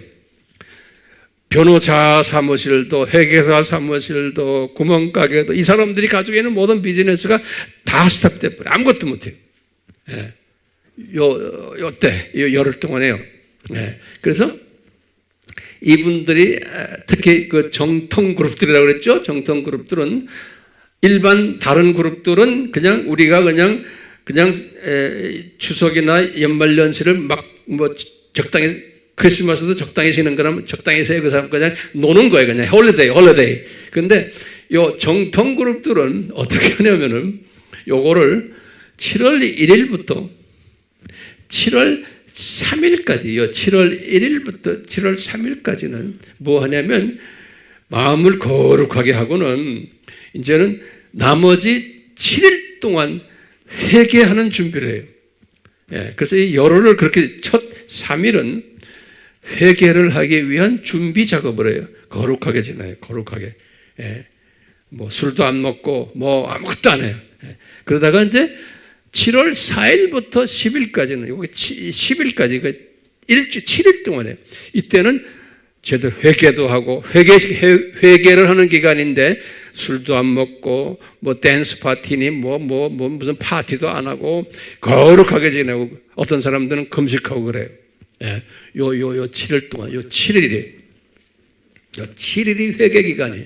변호사 사무실도, 회계사 사무실도, 구멍가게도, 이 사람들이 가지고 있는 모든 비즈니스가 다 스탑돼 버려요. 아무것도 못해요. 예. 요때, 열흘 동안에요. 예. 그래서 이분들이 특히 그 정통 그룹들이라고 그랬죠? 정통 그룹들은 일반 다른 그룹들은 그냥 우리가 그냥 추석이나 연말연시를 막 뭐 적당히 크리스마스도 적당히 쉬는 거라면 적당히 쉬어요. 그 사람 그냥 노는 거예요. 그냥 홀리데이. 근데 요 정통 그룹들은 어떻게 하냐면은 요거를 7월 1일부터 7월 3일까지, 요 7월 1일부터 7월 3일까지는 뭐 하냐면 마음을 거룩하게 하고는 이제는 나머지 7일 동안 회개하는 준비를 해요. 예, 그래서 이 열흘을 그렇게 첫 3일은 회개를 하기 위한 준비 작업을 해요. 거룩하게 지나요. 거룩하게. 예, 뭐 술도 안 먹고 뭐 아무것도 안 해요. 예, 그러다가 이제 7월 4일부터 10일까지는, 여기 10일까지, 그 7일 동안에, 이때는 제대로 회개도 하고, 회개를 하는 기간인데, 술도 안 먹고, 뭐, 댄스 파티니, 무슨 파티도 안 하고, 거룩하게 지내고, 어떤 사람들은 금식하고 그래요. 예, 요 7일 동안, 요 7일이 회개 기간이에요.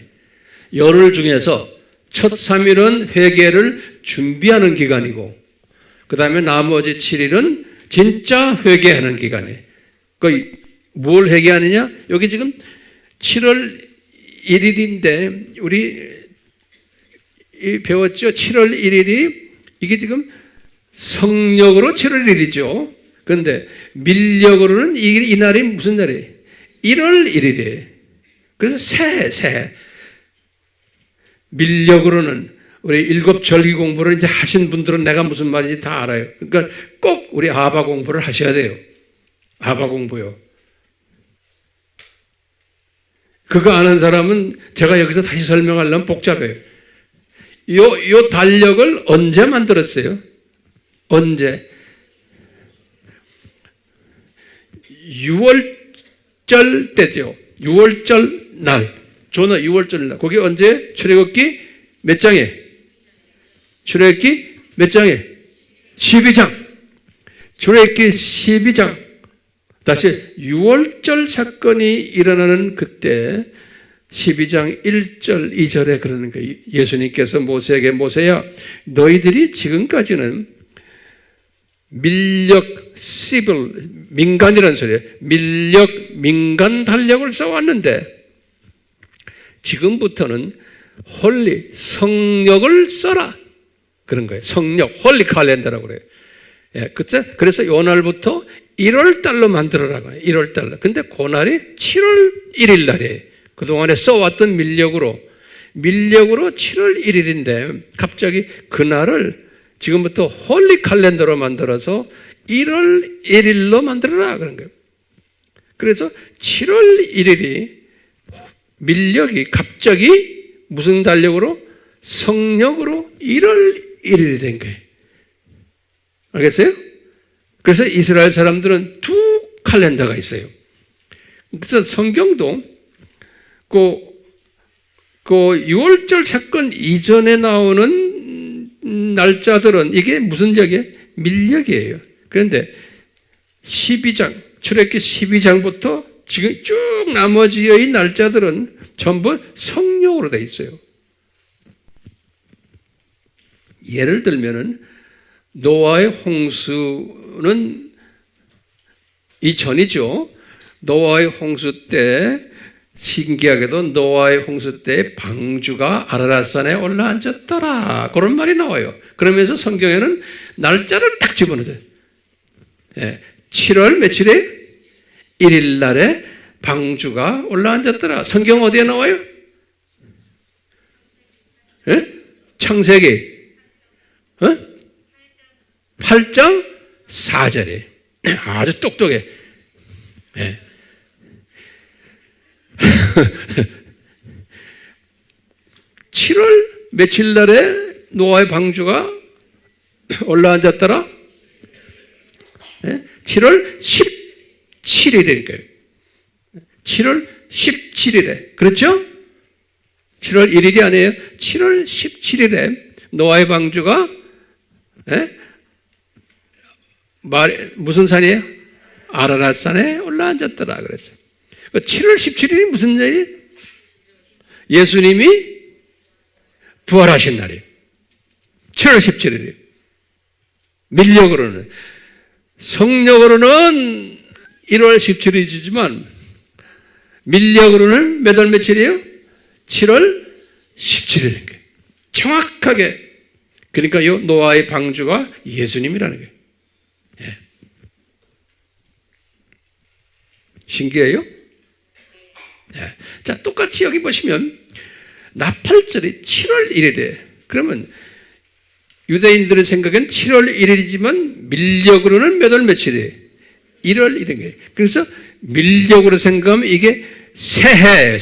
열흘 중에서 첫 3일은 회개를 준비하는 기간이고, 그 다음에 나머지 7일은 진짜 회개하는 기간이에요. 뭘 회개하느냐? 여기 지금 7월 1일인데, 우리 배웠죠? 7월 1일이, 이게 지금 성력으로 7월 1일이죠. 그런데 밀력으로는 이 날이 무슨 날이에요? 1월 1일이에요. 그래서 새. 밀력으로는 우리 7절기 공부를 이제 하신 분들은 내가 무슨 말인지 다 알아요. 그러니까 꼭 우리 아바 공부를 하셔야 돼요. 아바 공부요. 그거 아는 사람은 제가 여기서 다시 설명하려면 복잡해요. 요 달력을 언제 만들었어요? 언제? 6월절 때죠. 6월절 날. 조나 6월절 날. 거기 언제? 출애굽기 몇 장에? 출애굽기 몇 장에? 12장. 출애굽기 12장. 다시 6월절 사건이 일어나는 그때 12장 1절 2절에 그러는 거예요. 예수님께서 모세에게, 모세야, 너희들이 지금까지는 밀력, 시빌, 민간이라는 소리예요. 밀력, 민간 달력을 써왔는데 지금부터는 홀리, 성력을 써라. 그런 거예요. 성력, 홀리 칼렌더라고 그래요. 예, 그래서 요 날부터 1월 달로 만들어라고 해요. 1월 달로. 근데 그날이 7월 1일 날이에요. 그동안에 써왔던 밀력으로 7월 1일인데 갑자기 그날을 지금부터 홀리 칼렌더로 만들어서 1월 1일로 만들어라. 그런 거예요. 그래서 7월 1일이 밀력이 갑자기 무슨 달력으로? 성력으로 1월 1일이 된 거예요. 알겠어요? 그래서 이스라엘 사람들은 두 칼렌더가 있어요. 그래서 성경도 그 6월절 사건 이전에 나오는 날짜들은 이게 무슨 역이에요? 밀력이에요. 그런데 12장, 출애굽기 12장부터 지금 쭉 나머지의 날짜들은 전부 성령으로 되어 있어요. 예를 들면은 노아의 홍수는 이전이죠. 노아의 홍수 때, 신기하게도 노아의 홍수 때 방주가 아라랏산에 올라앉았더라. 그런 말이 나와요. 그러면서 성경에는 날짜를 딱 집어넣어요. 7월 며칠에 1일 날에 방주가 올라앉았더라. 성경 어디에 나와요? 창세기 8장 4절에. 아주 똑똑해. 7월 며칠 날에 노아의 방주가 올라앉았더라? 7월 17일이니까요. 7월 17일에. 그렇죠? 7월 1일이 아니에요. 7월 17일에 노아의 방주가 무슨 산이에요? 아라랏산에 올라앉았더라 그랬어요. 7월 17일이 무슨 날이에요? 예수님이 부활하신 날이에요. 7월 17일이에요. 밀력으로는. 성력으로는 1월 17일이지만 밀력으로는 몇 월 며칠이에요? 7월 17일인 거예요. 정확하게. 그러니까 이 노아의 방주가 예수님이라는 거예요. 신기해요? 자, 똑같이 여기 보시면 나팔절이 7월 1일에 그러면 유대인들의 생각엔 7월 1일이지만 밀력으로는 몇 월 며칠이에요? 1월 1일인 거예요. 그래서 밀력으로 생각하면 이게 새해.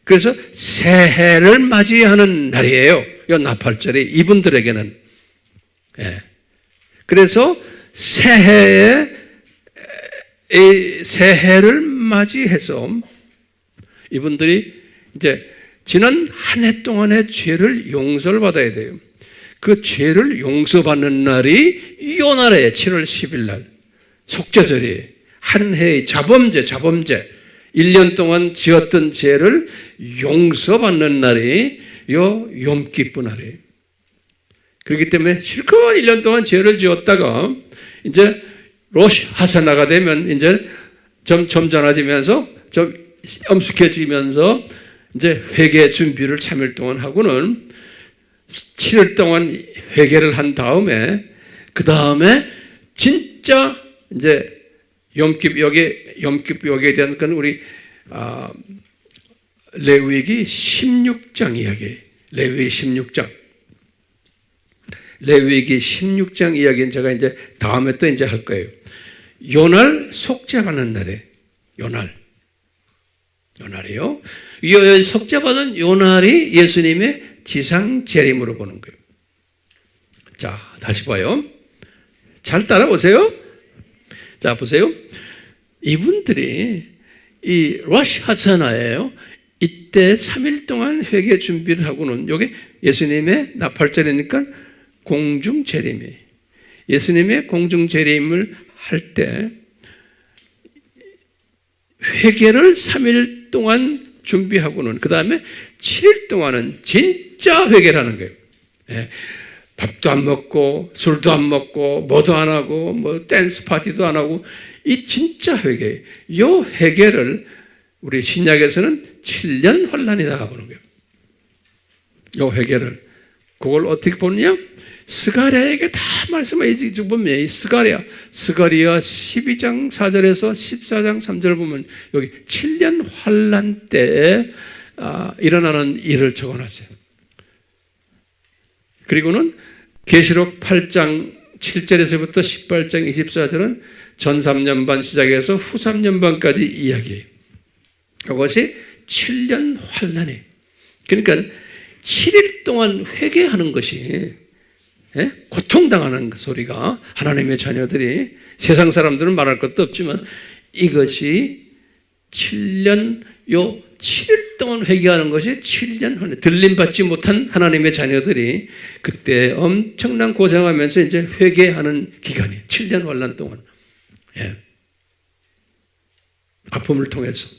그래서 새해를 맞이하는 날이에요. 이 나팔절이 이분들에게는. 그래서 새해를 맞이해서 이분들이 이제 지난 한 해 동안의 죄를 용서를 받아야 돼요. 그 죄를 용서받는 날이 이 날이에요. 7월 10일 날. 속죄절이에요. 한 해의 자범죄. 1년 동안 지었던 죄를 용서받는 날이 요 욤기쁘 날이에요. 그렇기 때문에 실컷 1년 동안 죄를 지었다가 이제 로시 하사나가 되면 이제 좀 점잖아지면서 좀 엄숙해지면서 이제 회개 준비를 3일 동안 하고는 7일 동안 회개를 한 다음에 그 다음에 진짜 이제 욤기쁘 대한 건 우리 레위기 16장 이야기예요. 레위기 16장. 레위기 16장 이야기는 제가 이제 다음에 또 이제 할 거예요. 요날 속죄받는 날에 요날이요. 속죄받은 요날이 예수님의 지상 재림으로 보는 거예요. 자, 다시 봐요. 잘 따라오세요. 자, 보세요. 이분들이 이 로시 하사나예요. 이때 3일 동안 회개 준비를 하고는 여기 예수님의 나팔절이니까 공중 재림이에요. 예수님의 공중 재림을 할 때 회개를 3일 동안 준비하고는 그 다음에 7일 동안은 진짜 회개를 하는 거예요. 밥도 안 먹고 술도 안 먹고 뭐도 안 하고 뭐 댄스 파티도 안 하고 이 진짜 회개. 이 회개를 우리 신약에서는 7년 환란이다 보는 거예요. 이 회개를 그걸 어떻게 보느냐? 스가랴에게 다 말씀해 보면 스가랴 12장 4절에서 14장 3절을 보면 여기 7년 환란 때에 일어나는 일을 적어놨어요. 그리고는 계시록 8장 7절에서부터 18장 24절은 전 3년 반 시작해서 후 3년 반까지 이야기해요. 이것이 7년 환란이에요. 그러니까 7일 동안 회개하는 것이 고통당하는 소리가 하나님의 자녀들이 세상 사람들은 말할 것도 없지만 이것이 7년 7일 동안 회개하는 것이 7년 들림받지 못한 하나님의 자녀들이 그때 엄청난 고생하면서 이제 회개하는 기간이에요. 7년 환란 동안. 아픔을 통해서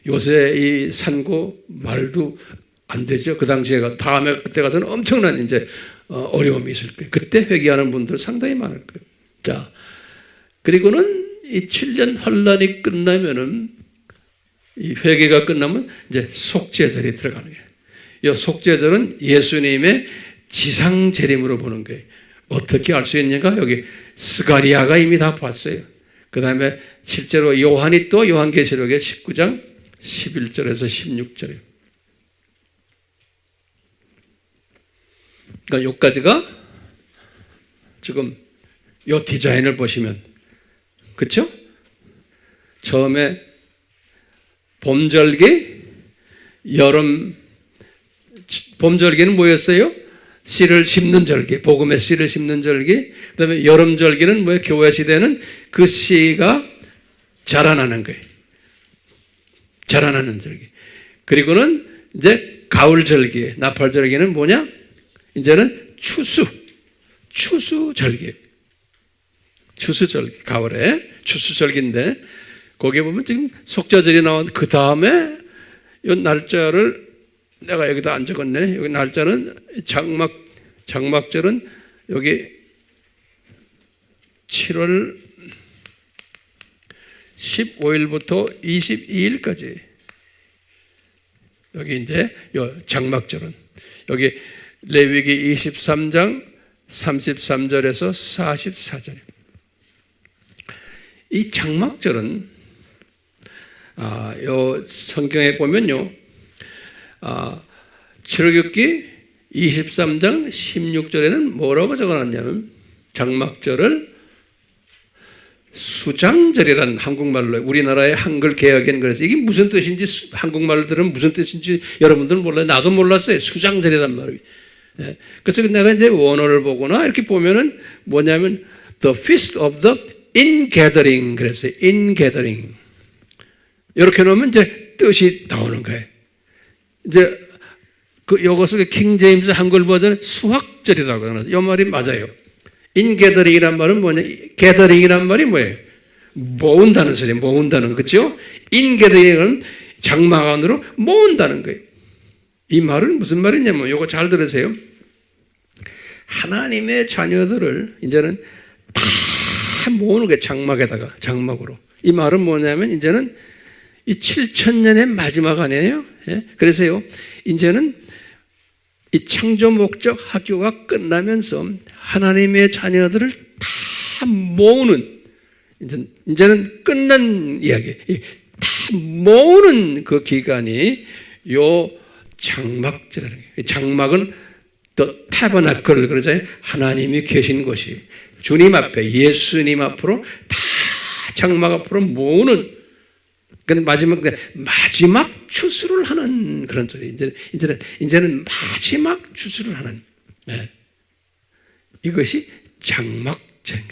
요새 이 산고 말도 안 되죠. 그 당시에 다음에 그때 가서는 엄청난 이제 어려움이 있을 거예요. 그때 회개하는 분들 상당히 많을 거예요. 자, 그리고는 이 7년 환란이 끝나면은 이 회개가 끝나면 이제 속죄절이 들어가는 거예요. 이 속죄절은 예수님의 지상 재림으로 보는 거예요. 어떻게 알 수 있는가? 여기 스가리아가 이미 다 봤어요. 그 다음에 실제로 요한이 또 요한계시록의 19장 11절에서 16절이에요. 그러니까 여기까지가 지금 요 디자인을 보시면, 그렇죠? 처음에 봄절기, 여름, 봄절기는 뭐였어요? 씨를 심는 절기, 복음의 씨를 심는 절기. 그 다음에 여름절기는 뭐예요? 교회 시대는 그 씨가 자라나는 거예요. 자라나는 절기. 그리고는 이제 가을절기, 나팔절기는 뭐냐? 이제는 추수절기. 추수절기, 가을에 추수절기인데, 거기에 보면 지금 속죄절이 나온 그 다음에 이 날짜를 내가 여기다 안 적었네. 여기 날짜는 장막절은 여기 7월 15일부터 22일까지. 여기 이제 요 장막절은 여기 레위기 23장 33절에서 44절. 이 장막절은 요 성경에 보면요, 출애굽기 23장 16절에는 뭐라고 적어놨냐면, 장막절을 수장절이라는 한국말로, 우리나라의 한글 개혁에는 그래서 이게 무슨 뜻인지, 한국말로 들으면 무슨 뜻인지 여러분들은 몰라요. 나도 몰랐어요. 수장절이란 말이. 예. 그래서 내가 이제 원어를 보거나 이렇게 보면은 뭐냐면 The Feast of the Ingathering 그랬어요. Ingathering. 이렇게 놓으면 이제 뜻이 나오는 거예요. 이제 이것을 킹 제임스 한글 버전 수확절이라고 하는 이 말이 맞아요. 인게더링이란 말은 뭐냐? 게더링이란 말이 뭐예요? 모은다는 소리예요. 모은다는, 그렇죠? 인게더링은 장막 안으로 모은다는 거예요. 이 말은 무슨 말이냐면, 이거 잘 들으세요. 하나님의 자녀들을 이제는 다 모으는 거예요. 장막에다가, 장막으로. 이 말은 뭐냐면 이제는 이 7,000년의 마지막 아니에요? 예? 그래서요, 이제는 이 창조 목적 학교가 끝나면서 하나님의 자녀들을 다 모으는, 이제는 끝난 이야기, 다 모으는 그 기간이 요 장막절이라는 거예요. 장막은 또 타버나클 그러잖아요. 하나님이 계신 곳이 주님 앞에, 예수님 앞으로 다 장막 앞으로 모으는, 마지막 추수를 하는 그런 소리. 이제는 마지막 추수를 하는. 네. 이것이 장막절.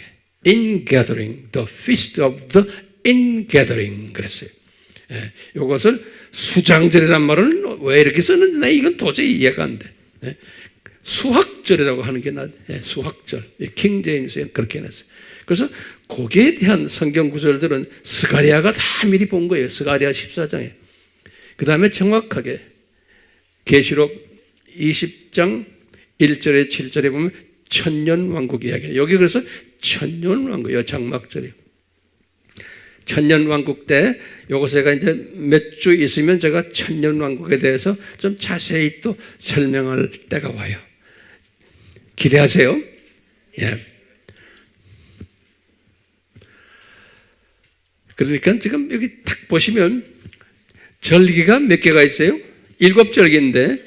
Ingathering, the feast of the ingathering 그랬어요. 네. 이것을 수장절이란 말을 왜 이렇게 썼는지 나 이건 도저히 이해가 안 돼. 네. 수확절이라고 하는 게 네. 수확절. 킹 제임스에 그렇게 해놨어요. 그래서 거기에 대한 성경 구절들은 스가랴가 다 미리 본 거예요. 스가랴 14장에. 그 다음에 정확하게 계시록 20장 1절에 7절에 보면 천년왕국 이야기예요. 여기 그래서 천년왕국이에요. 장막절이에요. 천년왕국 때 요것에 이제 몇 주 있으면 제가 천년왕국에 대해서 좀 자세히 또 설명할 때가 와요. 기대하세요. 예. 그러니까 지금 여기 딱 보시면 절기가 몇 개가 있어요? 7절기인데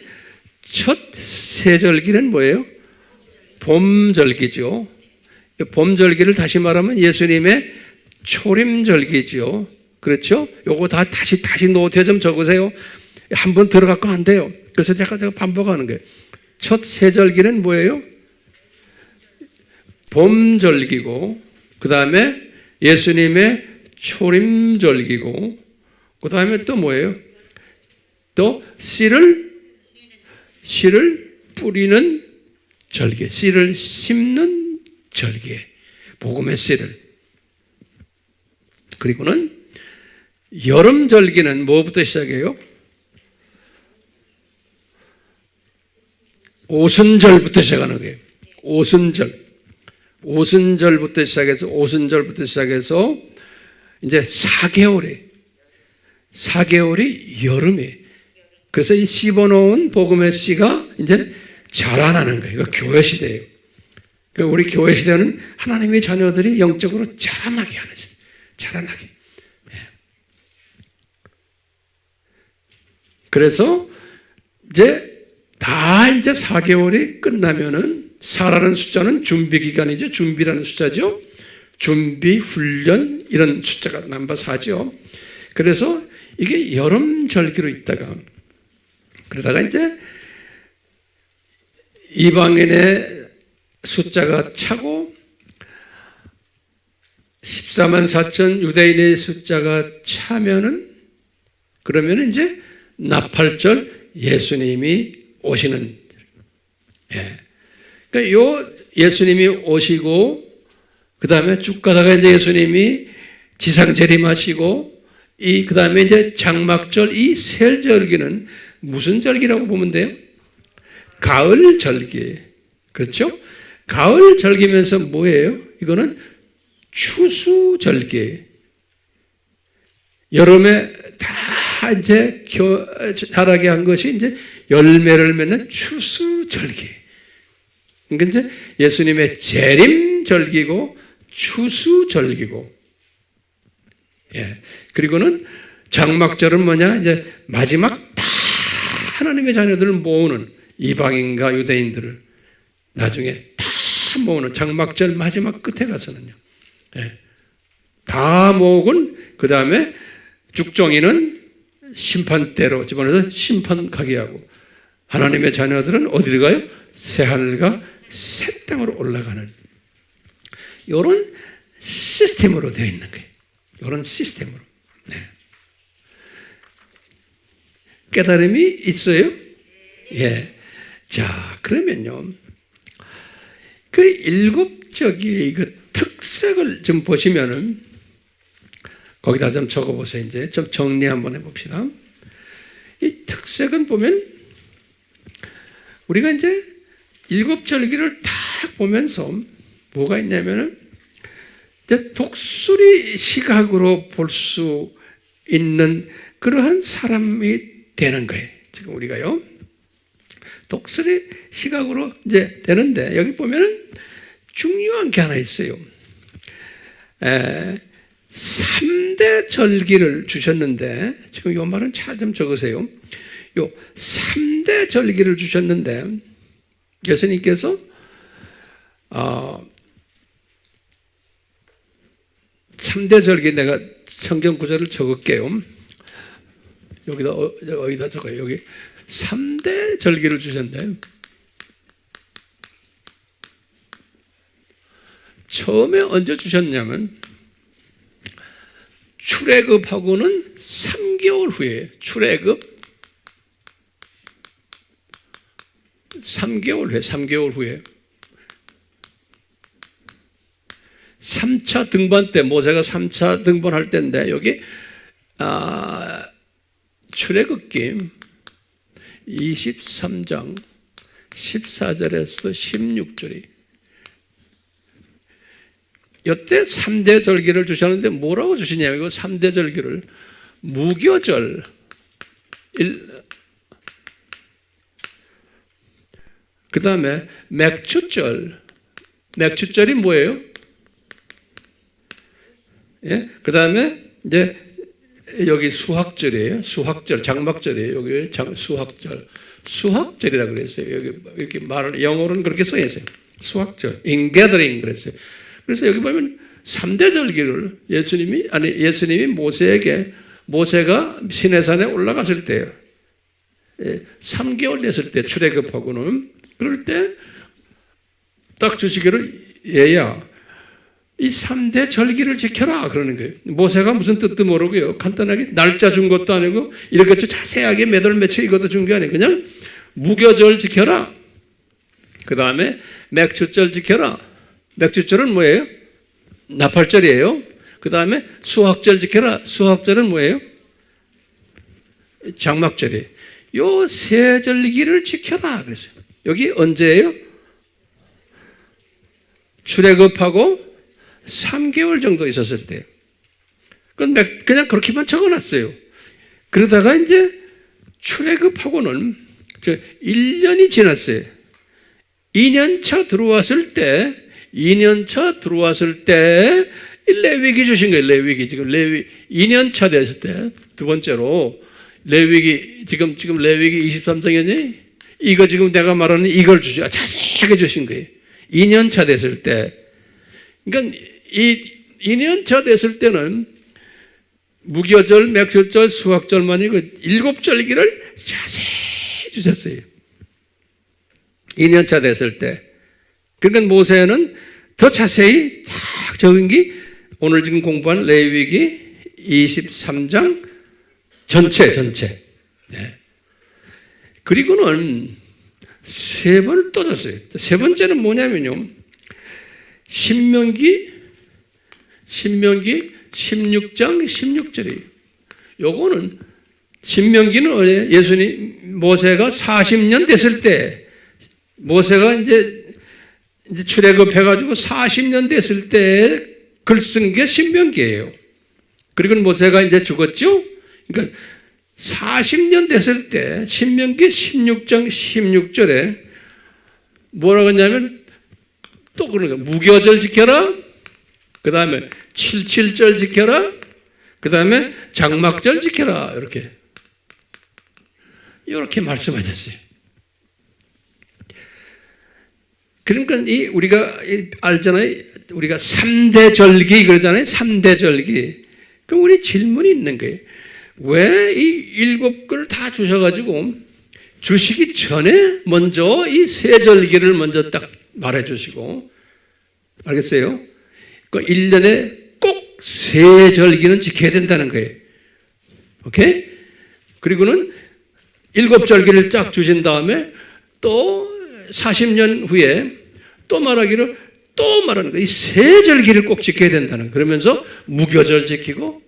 첫 세 절기는 뭐예요? 봄절기죠. 봄절기를 다시 말하면 예수님의 초림절기죠. 그렇죠? 요거 다 다시 노트에 좀 적으세요. 한번 들어갖고 안 돼요. 그래서 제가 반복하는 거예요. 첫 세 절기는 뭐예요? 봄절기고, 그 다음에 예수님의 초림절기고, 그 다음에 또 뭐예요? 또 씨를 뿌리는 절기, 씨를 심는 절기, 복음의 씨를. 그리고는 여름절기는 뭐부터 시작해요? 오순절부터 시작하는 거예요. 오순절부터 시작해서 이제 4개월이 여름이에요. 그래서 이 씹어놓은 복음의 씨가 이제 자라나는 거예요. 이거 교회 시대예요. 그러니까 우리 교회 시대는 하나님의 자녀들이 영적으로 자라나게 하는 시대. 자라나게. 그래서 이제 4개월이 끝나면은 4라는 숫자는 준비 기간이죠. 준비라는 숫자죠. 준비, 훈련 이런 숫자가 넘버 4죠. 그래서 이게 여름 절기로 있다가 그러다가 이제 이방인의 숫자가 차고 14만 4천 유대인의 숫자가 차면은 그러면 이제 나팔절 예수님이 오시는. 그러니까 요 예수님이 오시고 그 다음에 쭉 가다가 이제 예수님이 지상 재림하시고 그 다음에 이제 장막절 이 세 절기는 무슨 절기라고 보면 돼요? 가을 절기. 그렇죠? 가을 절기면서 뭐예요? 이거는 추수 절기. 여름에 다 이제 자라게 한 것이 이제 열매를 맺는 추수 절기. 그러니까 이제 예수님의 재림 절기고 추수 절기고. 그리고는 장막절은 뭐냐? 이제 마지막 다 하나님의 자녀들을 모으는 이방인과 유대인들을 나중에 다 모으는 장막절 마지막 끝에 가서는요. 다 모으곤 그 다음에 죽정이는 심판대로 집어넣어서 심판가게 하고 하나님의 자녀들은 어디를 가요? 새하늘과 새 땅으로 올라가는 이런 시스템으로 되어 있는 거예요. 이런 시스템으로. 깨달음이 있어요? 자, 그러면요. 그 7적의 그 특색을 좀 보시면은 거기다 좀 적어보세요. 이제 좀 정리 한번 해봅시다. 이 특색은 보면 우리가 이제 7절기를 딱 보면서 뭐가 있냐면은 이제 독수리 시각으로 볼 수 있는 그러한 사람이 되는 거예요. 지금 우리가요. 독수리 시각으로 이제 되는데 여기 보면은 중요한 게 하나 있어요. 3대 절기를 주셨는데 지금 이 말은 잘 좀 적으세요. 요 3대 절기를 주셨는데 예수님께서 3대 절기 내가 성경 구절을 적을게요. 여기다 적어요. 여기 3대 절기를 주셨는데 처음에 언제 주셨냐면 출애굽하고는 3개월 후에 출애굽 3개월 후에 3차 등반 때 모세가 3차 등반할 때인데 여기 출애굽기 23장 14절에서 16절이 이때 3대 절기를 주셨는데 뭐라고 주시냐면 이거 3대 절기를 무교절 그 다음에 맥추절이 뭐예요? 그 다음에 이제 여기 수학절이에요. 수학절, 장막절이에요. 여기 수학절이라고 그랬어요. 여기 이렇게 말을 영어로는 그렇게 써 있어요. 수학절, ingathering 그랬어요. 그래서 여기 보면 3대 절기를 예수님이 모세가 시내산에 올라갔을 때요. 3개월 됐을 때 출애굽하고는 그럴 때 딱 주시기를 얘야 이 3대 절기를 지켜라 그러는 거예요. 모세가 무슨 뜻도 모르고요. 간단하게 날짜 준 것도 아니고 이렇게 자세하게 몇 월 며칠 이것도 준 게 아니에요. 그냥 무교절 지켜라. 그 다음에 맥추절 지켜라. 맥추절은 뭐예요? 나팔절이에요. 그 다음에 수학절 지켜라. 수학절은 뭐예요? 장막절이에요. 요 세 절기를 지켜라 그랬어요. 여기 언제예요? 출애굽하고 3개월 정도 있었을 때. 그냥 그렇게만 적어놨어요. 그러다가 이제 출애굽하고는 1년이 지났어요. 2년차 들어왔을 때 레위기 주신 거예요. 레위기. 지금 2년차 됐을 때 두 번째로 레위기, 지금 레위기 23장이니 이거 지금 내가 말하는 이걸 주죠. 자세하게 주신 거예요. 2년차 됐을 때. 그러니까 이 2년차 됐을 때는 무교절, 맥주절, 수학절만이 그 7절기를 자세히 주셨어요. 2년차 됐을 때. 그러니까 모세는 더 자세히 딱 적은 게 오늘 지금 공부한 레위기 23장 전체. 네. 그리고는 세 번을 또 줬어요. 세 번째는 뭐냐면요. 신명기 16장 16절이에요. 요거는 신명기는 예수님 모세가 40년 됐을 때 모세가 이제 출애굽해가지고 40년 됐을 때 글 쓴 게 신명기예요. 그리고 모세가 이제 죽었죠. 그러니까 40년 됐을 때 신명기 16장 16절에 뭐라고 했냐면 또 그런 거예요. 무교절 지켜라. 그 다음에 77절 지켜라. 그 다음에 장막절 지켜라. 이렇게 말씀하셨어요. 그러니까 우리가 알잖아요. 우리가 3대 절기 그러잖아요. 3대 절기. 그럼 우리 질문이 있는 거예요. 왜 이 7글 다 주셔가지고 주시기 전에 먼저 이 세 절기를 먼저 딱 말해 주시고, 알겠어요? 그 1년에 꼭 세 절기는 지켜야 된다는 거예요. 오케이? 그리고는 7절기를 쫙 주신 다음에 또 40년 후에 또 말하는 거예요. 이 세 절기를 꼭 지켜야 된다는 거예요. 그러면서 무교절 지키고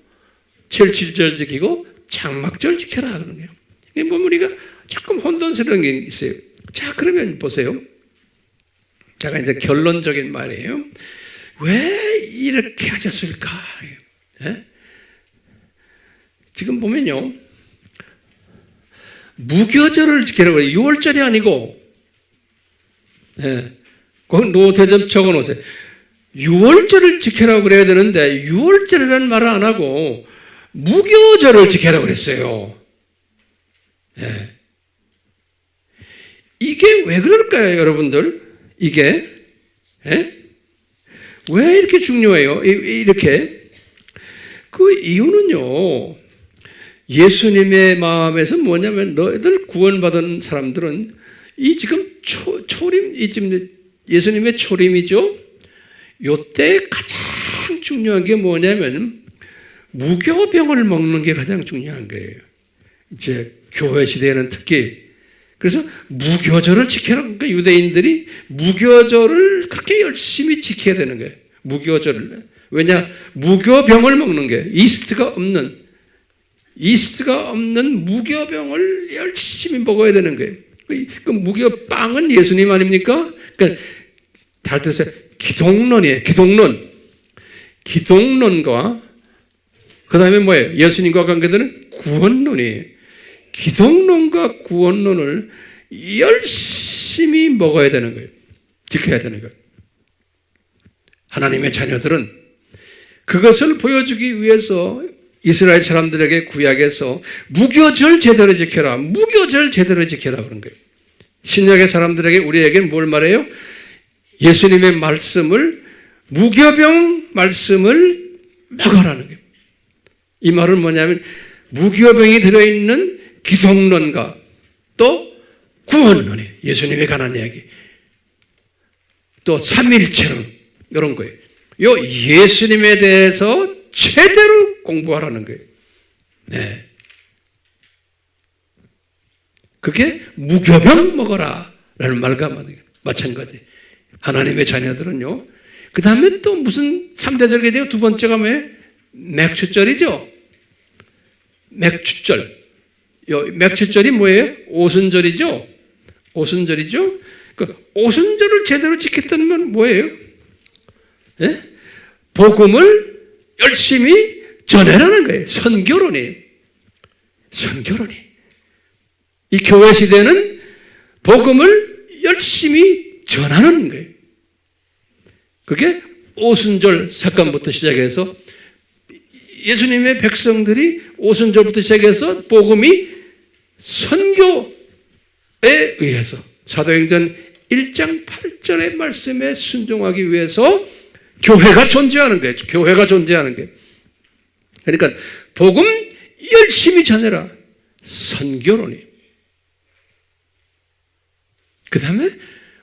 77절 지키고 장막절 지켜라 그러는 거예요. 이게 보면 우리가 조금 혼돈스러운 게 있어요. 자, 그러면 보세요. 제가 이제 결론적인 말이에요. 왜 이렇게 하셨을까? 예? 지금 보면요. 무교절을 지키라고 해요. 6월절이 아니고, 예. 거기 노트에 적어 놓으세요. 6월절을 지키라고 그래야 되는데, 6월절이라는 말을 안 하고, 무교절을 지키라고 그랬어요. 예. 이게 왜 그럴까요, 여러분들? 이게? 예? 왜 이렇게 중요해요? 이렇게? 그 이유는요, 예수님의 마음에서 뭐냐면, 너희들 구원받은 사람들은 이 지금 초림, 이 지금 예수님의 초림이죠? 요때 가장 중요한 게 뭐냐면, 무교병을 먹는 게 가장 중요한 거예요. 이제 교회 시대에는 특히. 그래서 무교절을 지켜라. 그러니까 유대인들이 무교절을 그렇게 열심히 지켜야 되는 거예요. 무교절을. 왜냐? 무교병을 먹는 게 이스트가 없는 무교병을 열심히 먹어야 되는 거예요. 그 무교빵은 예수님 아닙니까? 그러니까 잘 들으세요. 기독론이에요. 기독론과 그 다음에 뭐예요? 예수님과 관계되는 구원론이에요. 기독론과 구원론을 열심히 먹어야 되는 거예요. 지켜야 되는 거예요. 하나님의 자녀들은 그것을 보여주기 위해서 이스라엘 사람들에게 구약에서 무교절 제대로 지켜라. 무교절 제대로 지켜라 그런 거예요. 신약의 사람들에게 우리에게 뭘 말해요? 예수님의 말씀을 무교병 말씀을 먹으라는 거예요. 이 말은 뭐냐면 무교병이 들어있는 기독론과 또 구원론이에요. 예수님에 관한 이야기. 또 삼일체론 이런 거예요. 요 예수님에 대해서 제대로 공부하라는 거예요. 네. 그게 무교병 먹어라 라는 말과 마찬가지. 하나님의 자녀들은요. 그 다음에 또 무슨 3대 절기죠? 두 번째가 뭐예요? 맥주절이죠. 맥주절이 뭐예요? 오순절이죠. 그 오순절을 제대로 지켰다는 건 뭐예요? 예? 복음을 열심히 전해라는 거예요. 선교론이. 이 교회 시대는 복음을 열심히 전하는 거예요. 그게 오순절 사건부터 시작해서 예수님의 백성들이 오순절부터 시작해서 복음이 선교에 의해서 사도행전 1장 8절의 말씀에 순종하기 위해서 교회가 존재하는 거예요. 교회가 존재하는 거예요. 그러니까 복음 열심히 전해라. 선교론이. 그 다음에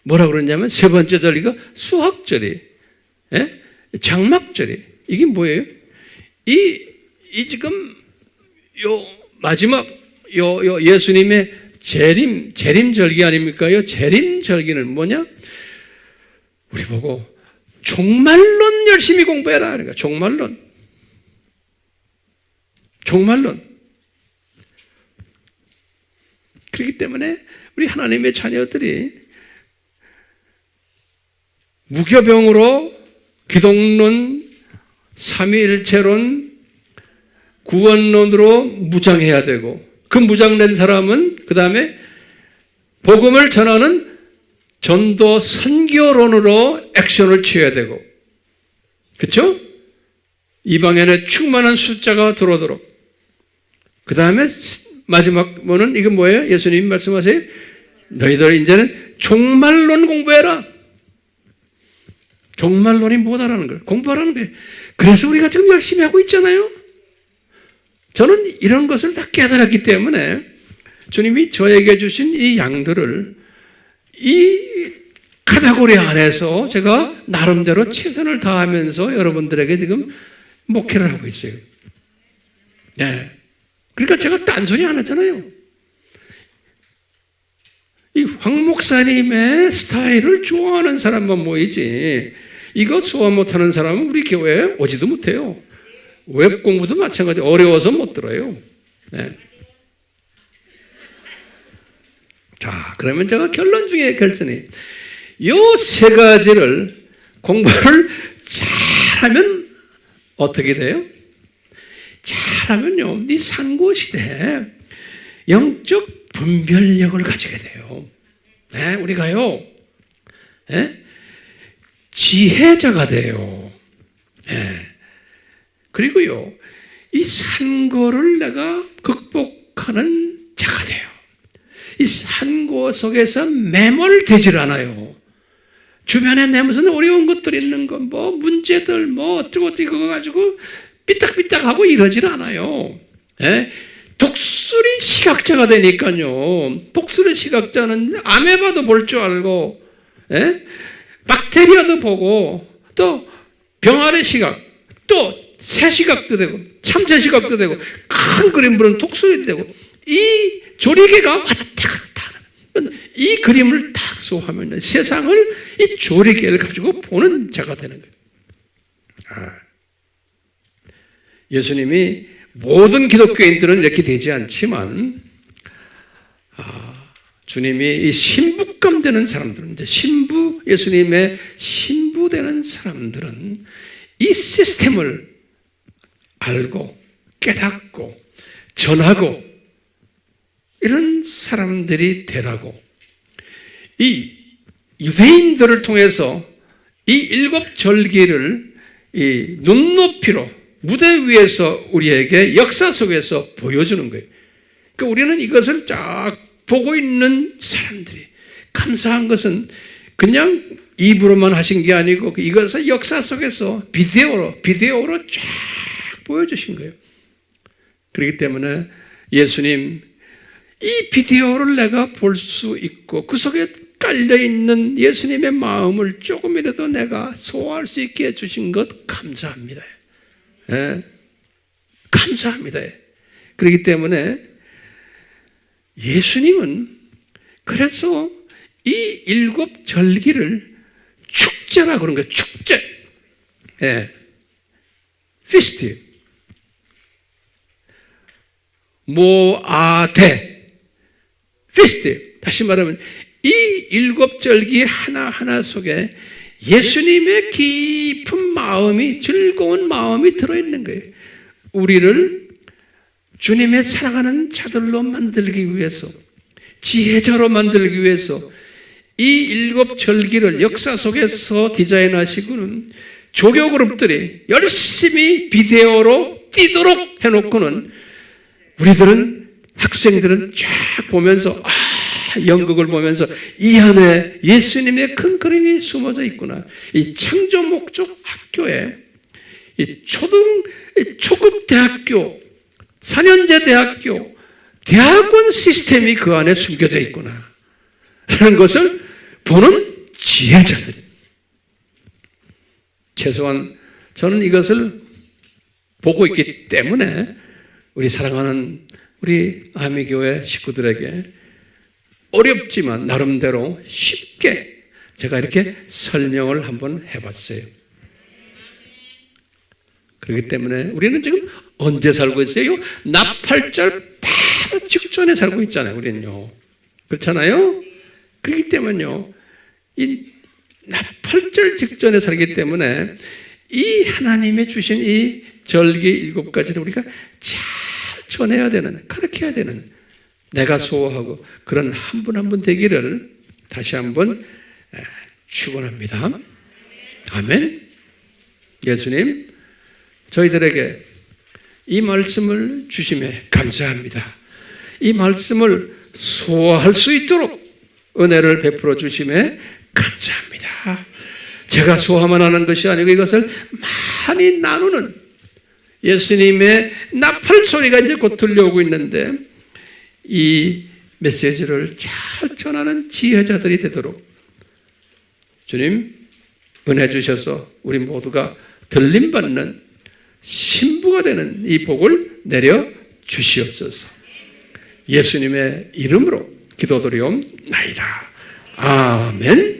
뭐라고 그러냐면 세 번째 절이가 수학절이, 예? 장막절이. 이게 뭐예요? 이 지금 요 마지막 요 예수님의 재림절기 아닙니까? 요 재림절기는 뭐냐? 우리 보고 종말론 열심히 공부해라. 그러니까 종말론. 그렇기 때문에 우리 하나님의 자녀들이 무교병으로 기독론, 삼위일체론, 구원론으로 무장해야 되고, 그 무장된 사람은 그 다음에 복음을 전하는 전도 선교론으로 액션을 취해야 되고, 그렇죠? 이방인의 충만한 숫자가 들어오도록. 그 다음에 마지막 뭐는 이건 뭐예요? 예수님이 말씀하세요. 너희들 이제는 종말론 공부해라. 종말론이 뭐다라는 걸 공부하라는 거예요. 그래서 우리가 지금 열심히 하고 있잖아요. 저는 이런 것을 다 깨달았기 때문에 주님이 저에게 주신 이 양들을 이 카테고리 안에서 제가 나름대로 최선을 다하면서 여러분들에게 지금 목회를 하고 있어요. 네. 그러니까 제가 딴소리 안 하잖아요. 이 황 목사님의 스타일을 좋아하는 사람만 모이지, 이거 소화 못하는 사람은 우리 교회에 오지도 못해요. 웹 공부도 마찬가지. 어려워서 못 들어요. 네. 자, 그러면 제가 결론 중에 결정이, 요 세 가지를 공부를 잘하면 어떻게 돼요? 잘하면요, 이 상고시대에 영적 분별력을 가지게 돼요. 네, 우리가요, 네? 지혜자가 돼요. 네. 그리고요, 이 산고를 내가 극복하는 자가 돼요. 이 산고 속에서 매몰되질 않아요. 주변에 내 무슨 어려운 것들 있는 거, 뭐 문제들, 뭐 어쩌고 이거 가지고 삐딱삐딱하고 이러질 않아요. 예? 독수리 시각자가 되니까요. 독수리 시각자는 아메바도 볼 줄 알고, 예? 박테리아도 보고, 또 병아리 시각, 또 새 시각도 되고, 참새 시각도 되고, 큰 그림 보는 독수리도 되고, 이 조리개가 왔다 갔다 하는, 이 그림을 딱 소화하면 세상을 이 조리개를 가지고 보는 자가 되는 거예요. 예수님이 모든 기독교인들은 이렇게 되지 않지만, 주님이 이 신부감 되는 사람들은, 이제 예수님의 신부 되는 사람들은 이 시스템을 알고 깨닫고 전하고 이런 사람들이 되라고, 이 유대인들을 통해서 이 일곱 절기를 이 눈높이로 무대 위에서 우리에게 역사 속에서 보여주는 거예요. 그러니까 우리는 이것을 쫙 보고 있는 사람들이, 감사한 것은 그냥 입으로만 하신 게 아니고 이것을 역사 속에서 비디오로 쫙 보여주신 거예요. 그렇기 때문에 예수님, 이 비디오를 내가 볼 수 있고 그 속에 깔려있는 예수님의 마음을 조금이라도 내가 소화할 수 있게 해주신 것 감사합니다. 예? 감사합니다. 그렇기 때문에 예수님은 그래서 이 일곱 절기를 축제라고 그런 거예요. 축제. 예. 피스트. 모아테. 피스트. 다시 말하면 이 일곱 절기 하나하나 속에 예수님의 깊은 마음이, 즐거운 마음이 들어있는 거예요. 우리를 주님의 사랑하는 자들로 만들기 위해서, 지혜자로 만들기 위해서 이 7 절기를 역사 속에서 디자인하시고는 조교 그룹들이 열심히 비데오로 뛰도록 해놓고는 우리들은, 학생들은 쫙 보면서 연극을 보면서 이 안에 예수님의 큰 그림이 숨어져 있구나. 이 창조 목적 학교에 이 초급 대학교, 4년제 대학교, 대학원 시스템이 그 안에 숨겨져 있구나 라는 것을 보는 지혜자들. 최소한 저는 이것을 보고 있기 때문에 우리 사랑하는 우리 아미교회 식구들에게 어렵지만 나름대로 쉽게 제가 이렇게 설명을 한번 해봤어요. 그렇기 때문에 우리는 지금 언제 살고 있어요? 나팔절 바로 직전에 살고 있잖아요. 우리는요. 그렇잖아요? 그렇기 때문에요. 이 나팔절 직전에 살기 때문에 이 하나님의 주신 이 절기 7가지를 우리가 잘 전해야 되는, 가르쳐야 되는, 내가 소화하고 그런 한 분 한 분 되기를 다시 한번 축원합니다. 아멘. 예수님, 저희들에게 이 말씀을 주심에 감사합니다. 이 말씀을 소화할 수 있도록 은혜를 베풀어 주심에 감사합니다. 제가 소화만 하는 것이 아니고 이것을 많이 나누는 예수님의 나팔 소리가 이제 곧 들려오고 있는데 이 메시지를 잘 전하는 지혜자들이 되도록 주님 은혜 주셔서 우리 모두가 들림받는 신부가 되는 이 복을 내려 주시옵소서. 예수님의 이름으로 기도드리옵나이다. 아멘.